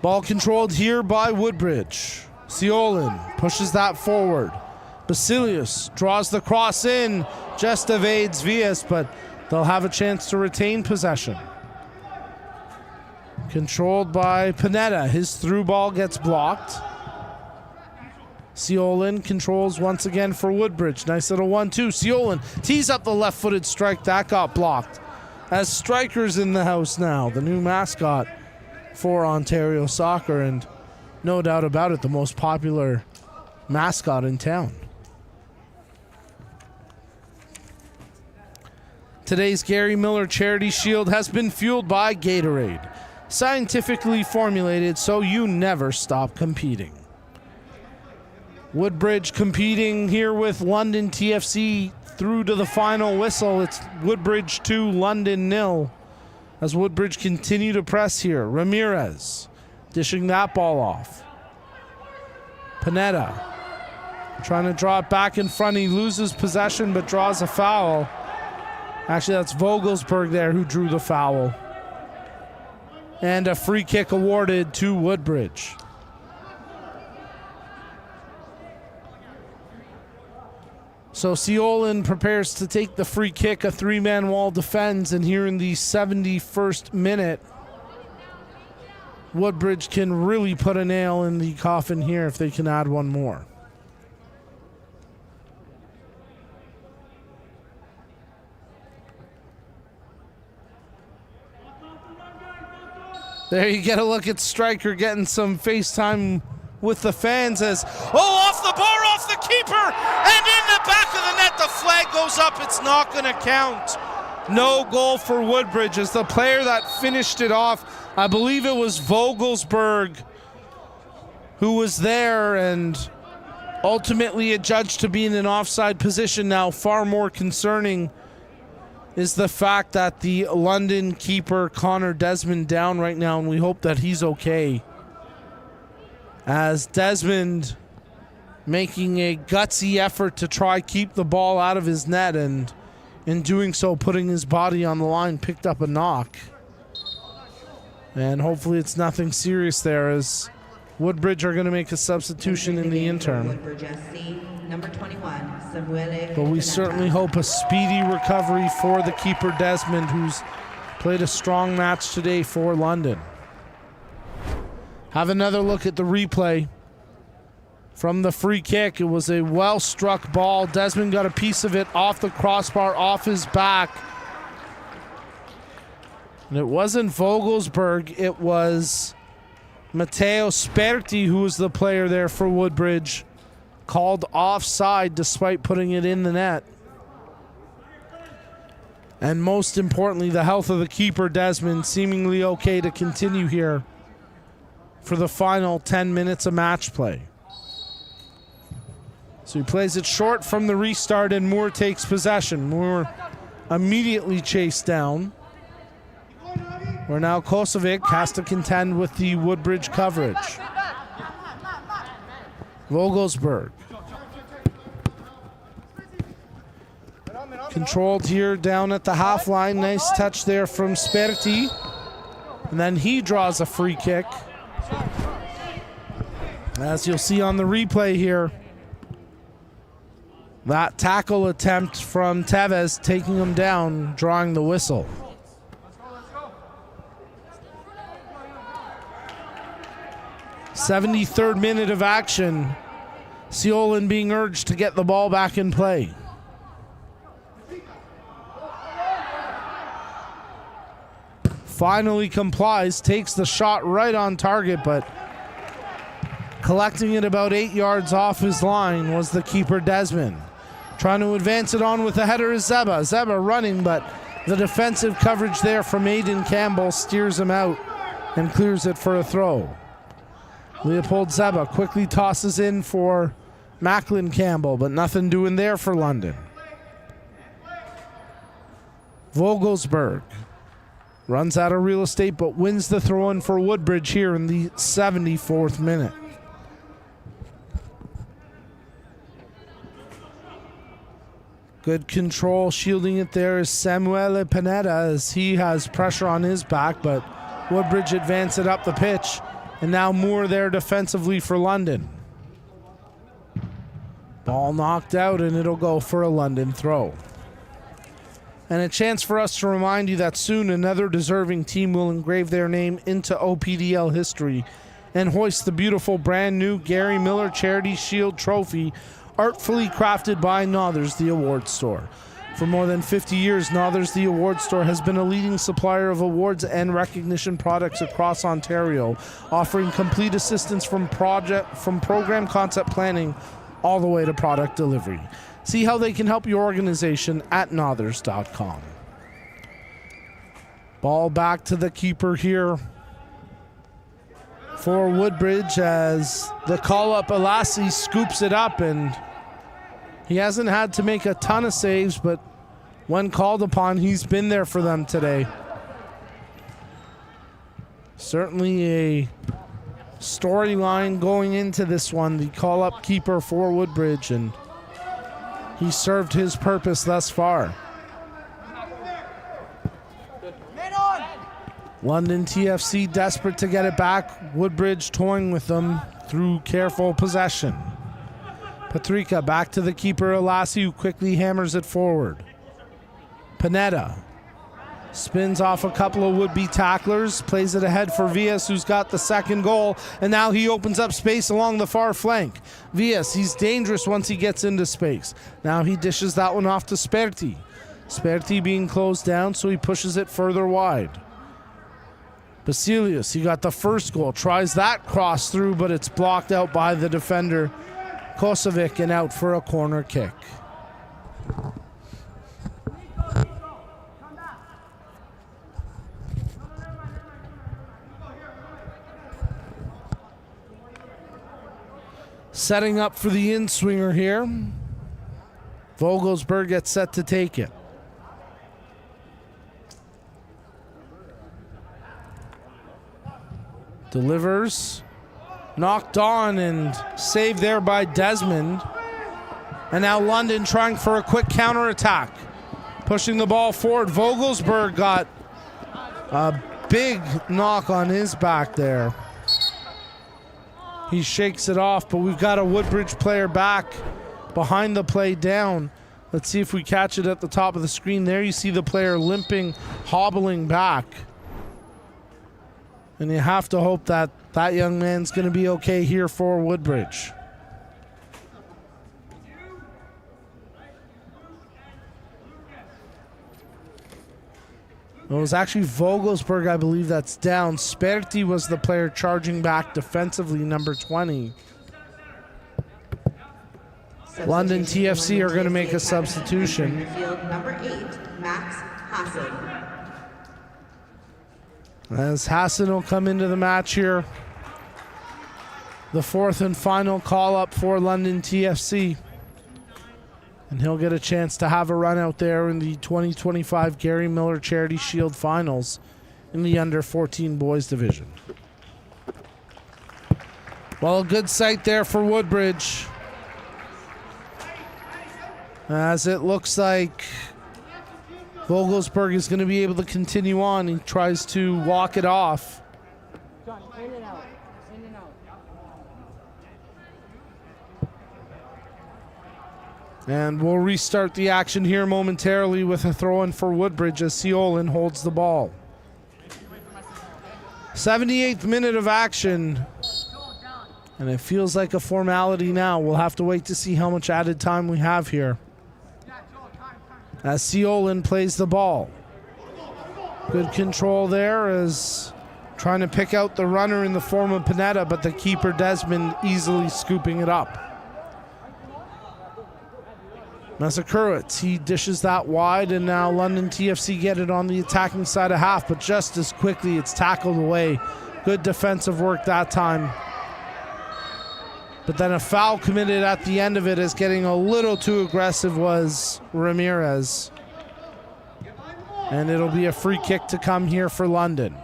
Ball controlled here by Woodbridge. Seolin pushes that forward. Basilius draws the cross in, just evades Vias, but they'll have a chance to retain possession. Controlled by Panetta. His through ball gets blocked. Seolin controls once again for Woodbridge. Nice little 1-2. Seolin tees up the left-footed strike. That got blocked. As Striker's in the house now, the new mascot for Ontario Soccer, and no doubt about it, the most popular mascot in town. Today's Gary Miller Charity Shield has been fueled by Gatorade, scientifically formulated so you never stop competing. Woodbridge competing here with London TFC through to the final whistle. It's Woodbridge 2, London 0. As Woodbridge continue to press here. Ramirez dishing that ball off. Panetta Trying to draw it back in front. He loses possession but draws a foul. Actually, that's Vogelsberg there who drew the foul. And a free kick awarded to Woodbridge. So Seolin prepares to take the free kick. A three-man wall defends, and here in the 71st minute, Woodbridge can really put a nail in the coffin here if they can add one more. There you get a look at Stryker getting some FaceTime with the fans as, off the bar, off the keeper, and in the back of the net, the flag goes up. It's not going to count. No goal for Woodbridge as the player that finished it off, I believe it was Vogelsberg, who was there and ultimately adjudged to be in an offside position. Now, far more concerning is the fact that the London keeper, Connor Desmond, down right now, and we hope that he's okay. As Desmond making a gutsy effort to try keep the ball out of his net, and in doing so putting his body on the line, picked up a knock. And hopefully it's nothing serious there, as Woodbridge are going to make a substitution in the interim. Number 21, Samuele. But we certainly hope a speedy recovery for the keeper Desmond, who's played a strong match today for London. Have another look at the replay from the free kick. It was a well-struck ball. Desmond got a piece of it off the crossbar, off his back. And it wasn't Vogelsberg, it was Matteo Sperti, who was the player there for Woodbridge, called offside despite putting it in the net. And most importantly, the health of the keeper, Desmond, seemingly okay to continue here for the final 10 minutes of match play. So he plays it short from the restart, and Moore takes possession. Moore immediately chased down. Where now Kosovic has to contend with the Woodbridge coverage. Vogelsberg. Controlled here down at the half line. Nice touch there from Sperti. And then he draws a free kick. As you'll see on the replay here, that tackle attempt from Tevez taking him down, drawing the whistle. '73rd minute of action. Seolin being urged to get the ball back in play. Finally complies, takes the shot right on target, but collecting it about 8 yards off his line was the keeper Desmond. Trying to advance it on with the header is Zeba. Zeba running, but the defensive coverage there from Aiden Campbell steers him out and clears it for a throw. Leopold Zeba quickly tosses in for Macklin Campbell, but nothing doing there for London. Vogelsberg runs out of real estate, but wins the throw-in for Woodbridge here in the 74th minute. Good control, shielding it there is Samuele Pineda as he has pressure on his back, but Woodbridge advance it up the pitch. And now Moore there defensively for London. Ball knocked out, and it'll go for a London throw. And a chance for us to remind you that soon another deserving team will engrave their name into OPDL history and hoist the beautiful brand new Gary Miller Charity Shield trophy, artfully crafted by Nothers the Award Store. For more than 50 years, Nothers the Award Store has been a leading supplier of awards and recognition products across Ontario, offering complete assistance from program concept planning all the way to product delivery. See how they can help your organization at nothers.com. Ball back to the keeper here for Woodbridge as the call-up Elassi scoops it up, and he hasn't had to make a ton of saves, but when called upon, he's been there for them today. Certainly a storyline going into this one, the call-up keeper for Woodbridge, and he served his purpose thus far. London TFC desperate to get it back. Woodbridge toying with them through careful possession. Patrika back to the keeper, Alassi, who quickly hammers it forward. Panetta spins off a couple of would-be tacklers, plays it ahead for Villas, who's got the second goal, and now he opens up space along the far flank. Villas, he's dangerous once he gets into space. Now he dishes that one off to Sperti. Sperti being closed down, so he pushes it further wide. Basilius, he got the first goal, tries that cross through, but it's blocked out by the defender, Kosovic, and out for a corner kick. Setting up for the in-swinger here. Vogelsberg gets set to take it. Delivers. Knocked on and saved there by Desmond. And now London trying for a quick counterattack. Pushing the ball forward. Vogelsberg got a big knock on his back there. He shakes it off, but we've got a Woodbridge player back behind the play down. Let's see if we catch it at the top of the screen. There you see the player limping, hobbling back. And you have to hope that that young man's going to be okay here for Woodbridge. It was actually Vogelsberg, I believe, that's down. Sperti was the player charging back defensively, number 20. London TFC are going to make a substitution. Field number 8, Max Hassan. As Hassan will come into the match here. The fourth and final call-up for London TFC. And he'll get a chance to have a run out there in the 2025 Gary Miller Charity Shield Finals in the under-14 boys division. Well, a good sight there for Woodbridge, as it looks like Vogelsberg is going to be able to continue on. He tries to walk it off. And we'll restart the action here momentarily with a throw-in for Woodbridge as Seolin holds the ball. 78th minute of action. And it feels like a formality now. We'll have to wait to see how much added time we have here. As Seolin plays the ball. Good control there as trying to pick out the runner in the form of Panetta, but the keeper Desmond easily scooping it up. Masakurowicz, he dishes that wide, and now London TFC get it on the attacking side of half, but just as quickly it's tackled away. Good defensive work that time. But then a foul committed at the end of it, as getting a little too aggressive was Ramirez. And it'll be a free kick to come here for London.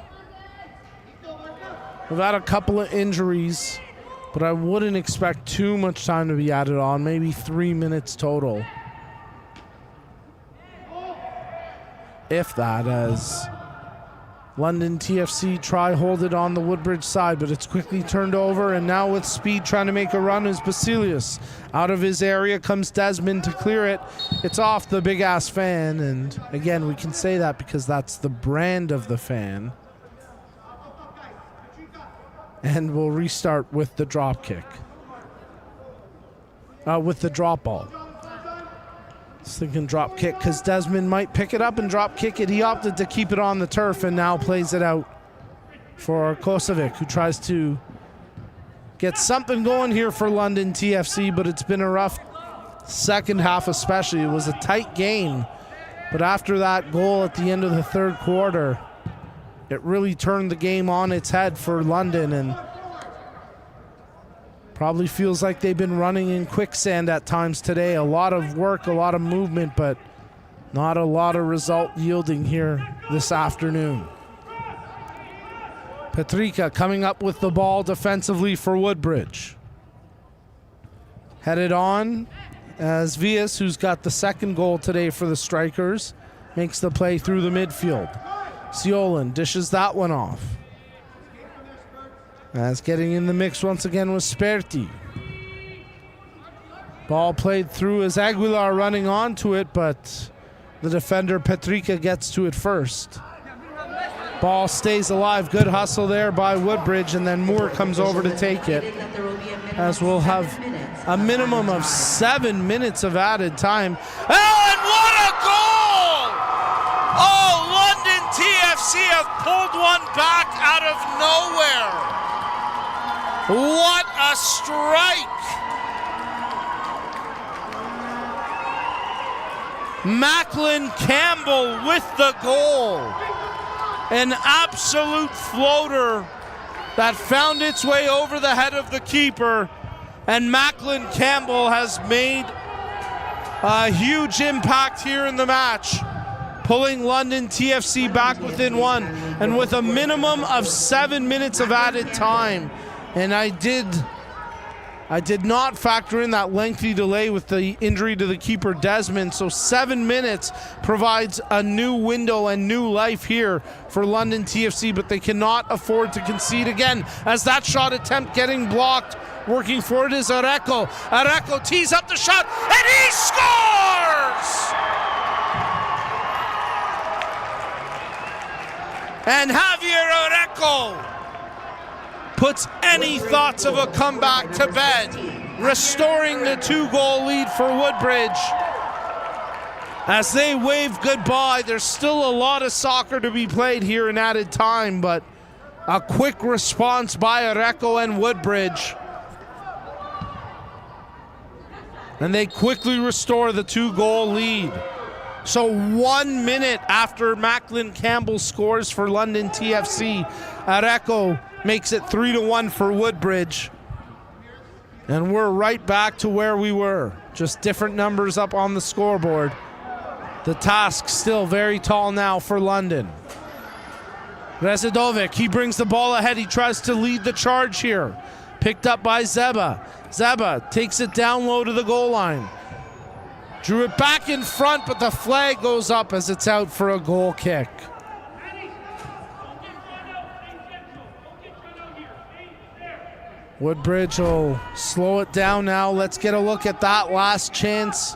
We've had a couple of injuries, but I wouldn't expect too much time to be added on, maybe 3 minutes total. If that, as London TFC try hold it on the Woodbridge side, but it's quickly turned over, and now with speed trying to make a run is Basilius. Out of his area comes Desmond to clear it. It's off the big-ass fan, and again, we can say that because that's the brand of the fan. And we'll restart with the drop kick. With the drop ball. I was thinking drop kick because Desmond might pick it up and drop kick it. He opted to keep it on the turf and now plays it out for Kosovic, who tries to get something going here for London TFC, but it's been a rough second half especially. It was a tight game, but after that goal at the end of the third quarter, it really turned the game on its head for London, and probably feels like they've been running in quicksand at times today. A lot of work, a lot of movement, but not a lot of result yielding here this afternoon. Petrica coming up with the ball defensively for Woodbridge. Headed on as Vias, who's got the second goal today for the Strikers, makes the play through the midfield. Siolan dishes that one off. As getting in the mix once again was Sperti. Ball played through as Aguilar running onto it, but the defender Petrica gets to it first. Ball stays alive. Good hustle there by Woodbridge, and then Moore comes over to take it. As we'll have a minimum of 7 minutes of added time. Oh, and what a goal! Oh, London TFC have pulled one back out of nowhere. What a strike! Macklin Campbell with the goal. An absolute floater that found its way over the head of the keeper, and Macklin Campbell has made a huge impact here in the match, pulling London TFC back within one, and with a minimum of 7 minutes of added time. And I did not factor in that lengthy delay with the injury to the keeper Desmond, so 7 minutes provides a new window and new life here for London TFC, but they cannot afford to concede again, as that shot attempt getting blocked. Working for it is Areco. Areco tees up the shot, and he scores! And Javier Areco puts any thoughts of a comeback to bed, restoring the 2-goal lead for Woodbridge. As they wave goodbye, there's still a lot of soccer to be played here in added time, but a quick response by Areco and Woodbridge. And they quickly restore the 2-goal lead. So 1 minute after Macklin Campbell scores for London TFC, Areco makes it 3-1 for Woodbridge. And we're right back to where we were. Just different numbers up on the scoreboard. The task still very tall now for London. Rezidovic, he brings the ball ahead. He tries to lead the charge here. Picked up by Zeba. Zeba takes it down low to the goal line. Drew it back in front, but the flag goes up as it's out for a goal kick. Woodbridge will slow it down now. Let's get a look at that last chance.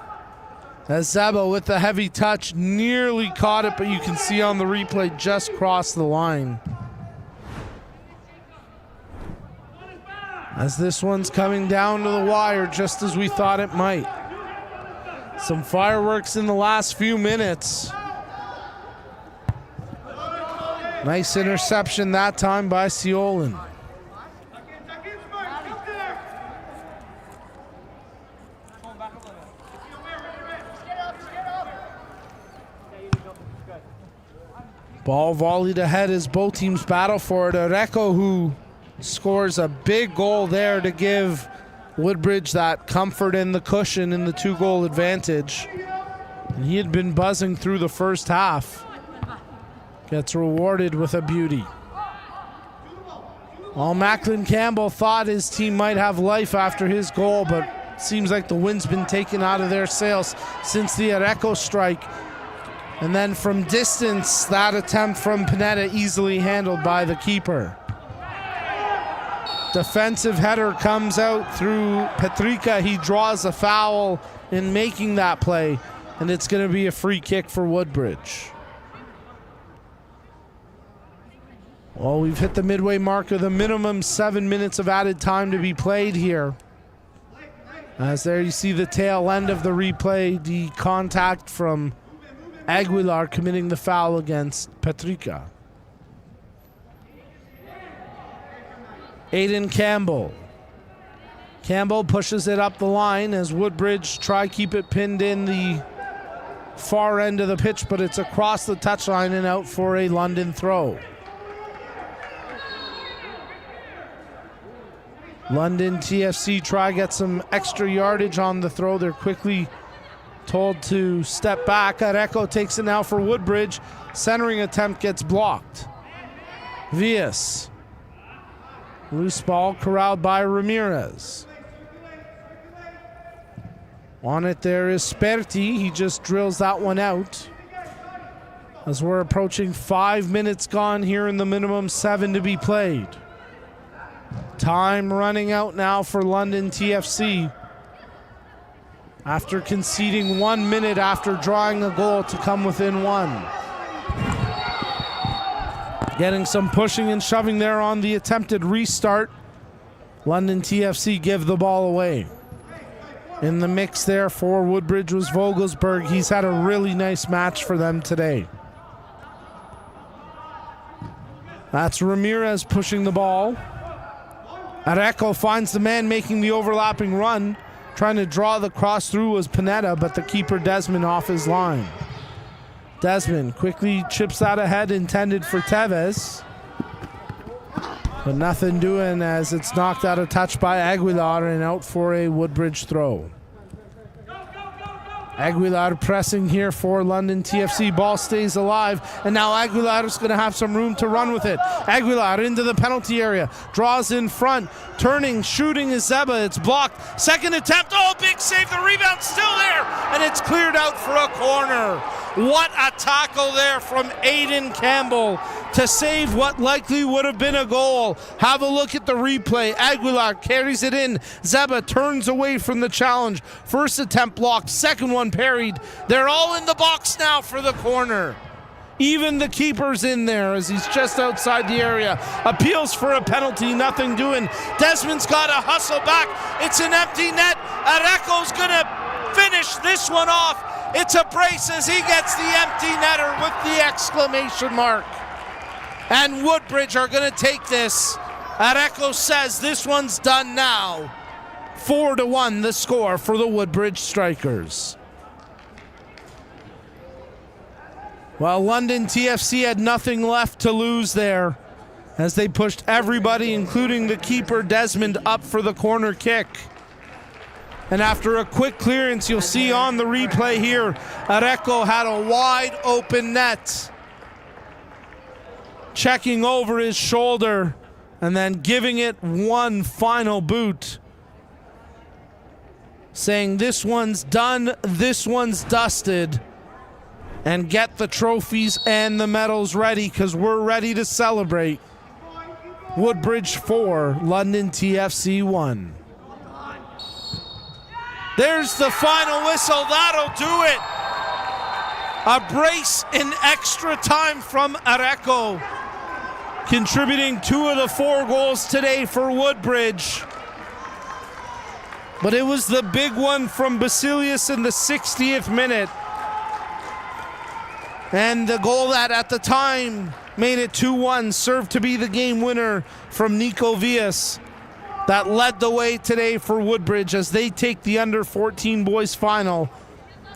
As Zeba with the heavy touch nearly caught it, but you can see on the replay just crossed the line. As this one's coming down to the wire just as we thought it might. Some fireworks in the last few minutes. Nice interception that time by Siolan. Ball volleyed ahead as both teams battle for it. Areco, who scores a big goal there to give Woodbridge that comfort and the cushion in the 2-goal advantage. And he had been buzzing through the first half. Gets rewarded with a beauty. Well, Macklin Campbell thought his team might have life after his goal, but it seems like the wind's been taken out of their sails since the Areco strike. And then from distance, that attempt from Pineda easily handled by the keeper. Defensive header comes out through Petrica. He draws a foul in making that play, and it's going to be a free kick for Woodbridge. Well, we've hit the midway marker, the minimum 7 minutes of added time to be played here. As there you see the tail end of the replay, the contact from Aguilar committing the foul against Petrica. Aiden Campbell. Campbell pushes it up the line as Woodbridge try keep it pinned in the far end of the pitch, but it's across the touchline and out for a London throw. London TFC try get some extra yardage on the throw. They're quickly told to step back. Areco takes it now for Woodbridge. Centering attempt gets blocked. Vias Loose ball corralled by Ramirez. On it there is Sperti. He just drills that one out. As we're approaching 5 minutes gone here in the minimum 7 to be played. Time running out now for London TFC. After conceding 1 minute after drawing a goal to come within one. Getting some pushing and shoving there on the attempted restart. London TFC give the ball away. In the mix there for Woodbridge was Vogelsberg. He's had a really nice match for them today. That's Ramirez pushing the ball. Areco finds the man making the overlapping run. Trying to draw the cross through was Panetta, but the keeper Desmond off his line. Desmond quickly chips that ahead, intended for Tevez. But nothing doing as it's knocked out of touch by Aguilar and out for a Woodbridge throw. Aguilar pressing here for London TFC. Ball stays alive, and now Aguilar is going to have some room to run with it. Aguilar into the penalty area, draws in front, turning, shooting is Zeba. It's blocked. Second attempt. Oh, big save. The rebound still there, and it's cleared out for a corner. What a tackle there from Aiden Campbell to save what likely would have been a goal. Have a look at the replay. Aguilar carries it in. Zeba turns away from the challenge. First attempt blocked, second one parried. They're all in the box now for the corner. Even the keeper's in there as he's just outside the area. Appeals for a penalty, nothing doing. Desmond's got to hustle back. It's an empty net. Areco's going to finish this one off. It's a brace as he gets the empty netter with the exclamation mark. And Woodbridge are going to take this. Areco says this one's done now. 4-1 the score for the Woodbridge Strikers. Well, London TFC had nothing left to lose there as they pushed everybody, including the keeper Desmond, up for the corner kick. And after a quick clearance, you'll see on the replay here, Areco had a wide open net. Checking over his shoulder and then giving it one final boot. Saying this one's done, this one's dusted. And get the trophies and the medals ready because we're ready to celebrate. Woodbridge 4, London TFC 1. There's the final whistle. That'll do it. A brace in extra time from Areco, contributing 2 of the 4 goals today for Woodbridge. But it was the big one from Basilius in the 60th minute. And the goal that at the time made it 2-1 served to be the game winner from Nico Villas. That led the way today for Woodbridge as they take the Under-14 Boys Final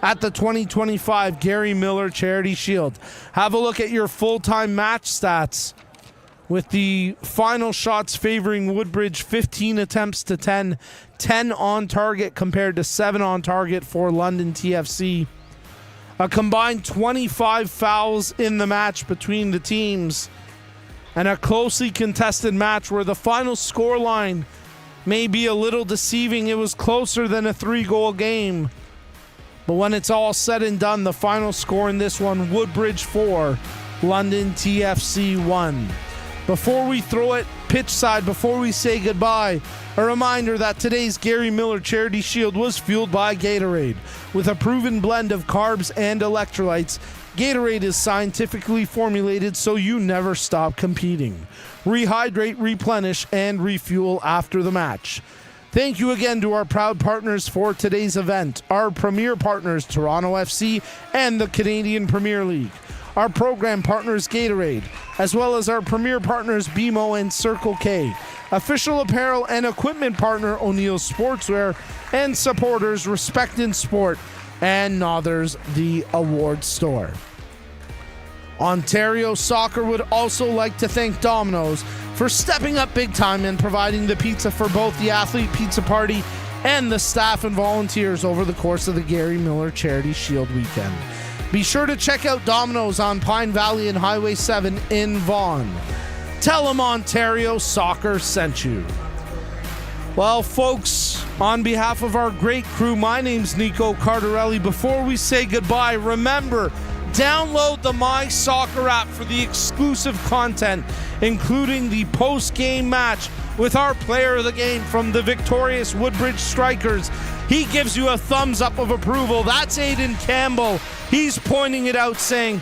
at the 2025 Gary Miller Charity Shield. Have a look at your full-time match stats with the final shots favoring Woodbridge, 15 attempts to 10, 10 on target compared to 7 on target for London TFC. A combined 25 fouls in the match between the teams, and a closely contested match where the final scoreline may be a little deceiving. It was closer than a 3-goal game. But when it's all said and done, the final score in this one, Woodbridge 4, London TFC 1. Before we throw it pitch side, before we say goodbye, a reminder that today's Gary Miller Charity Shield was fueled by Gatorade. With a proven blend of carbs and electrolytes, Gatorade is scientifically formulated so you never stop competing. Rehydrate, replenish, and refuel after the match. Thank you again to our proud partners for today's event, our premier partners, Toronto FC and the Canadian Premier League. Our program partners, Gatorade, as well as our premier partners, BMO and Circle K. Official apparel and equipment partner, O'Neill Sportswear, and supporters, Respect in Sport and Nothers, the award store. Ontario Soccer would also like to thank Domino's for stepping up big time and providing the pizza for both the athlete pizza party and the staff and volunteers over the course of the Gary Miller Charity Shield weekend. Be sure to check out Domino's on Pine Valley and Highway 7 in Vaughan. Tell them Ontario Soccer sent you. Well, folks, on behalf of our great crew, my name's Nico Cardarelli. Before we say goodbye, remember, download the My Soccer app for the exclusive content, including the post-game match with our player of the game from the victorious Woodbridge Strikers. He gives you a thumbs up of approval. That's Aiden Campbell. He's pointing it out, saying,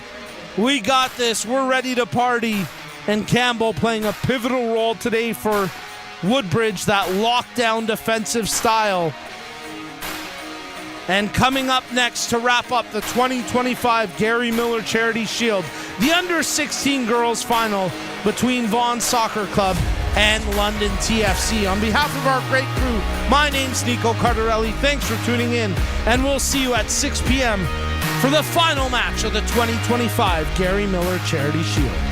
we got this, we're ready to party. And Campbell playing a pivotal role today for Woodbridge, that lockdown defensive style. And coming up next to wrap up the 2025 Gary Miller Charity Shield, the under-16 girls final between Vaughan Soccer Club and London TFC. On behalf of our great crew, my name's Nico Cardarelli. Thanks for tuning in, and we'll see you at 6 p.m. for the final match of the 2025 Gary Miller Charity Shield.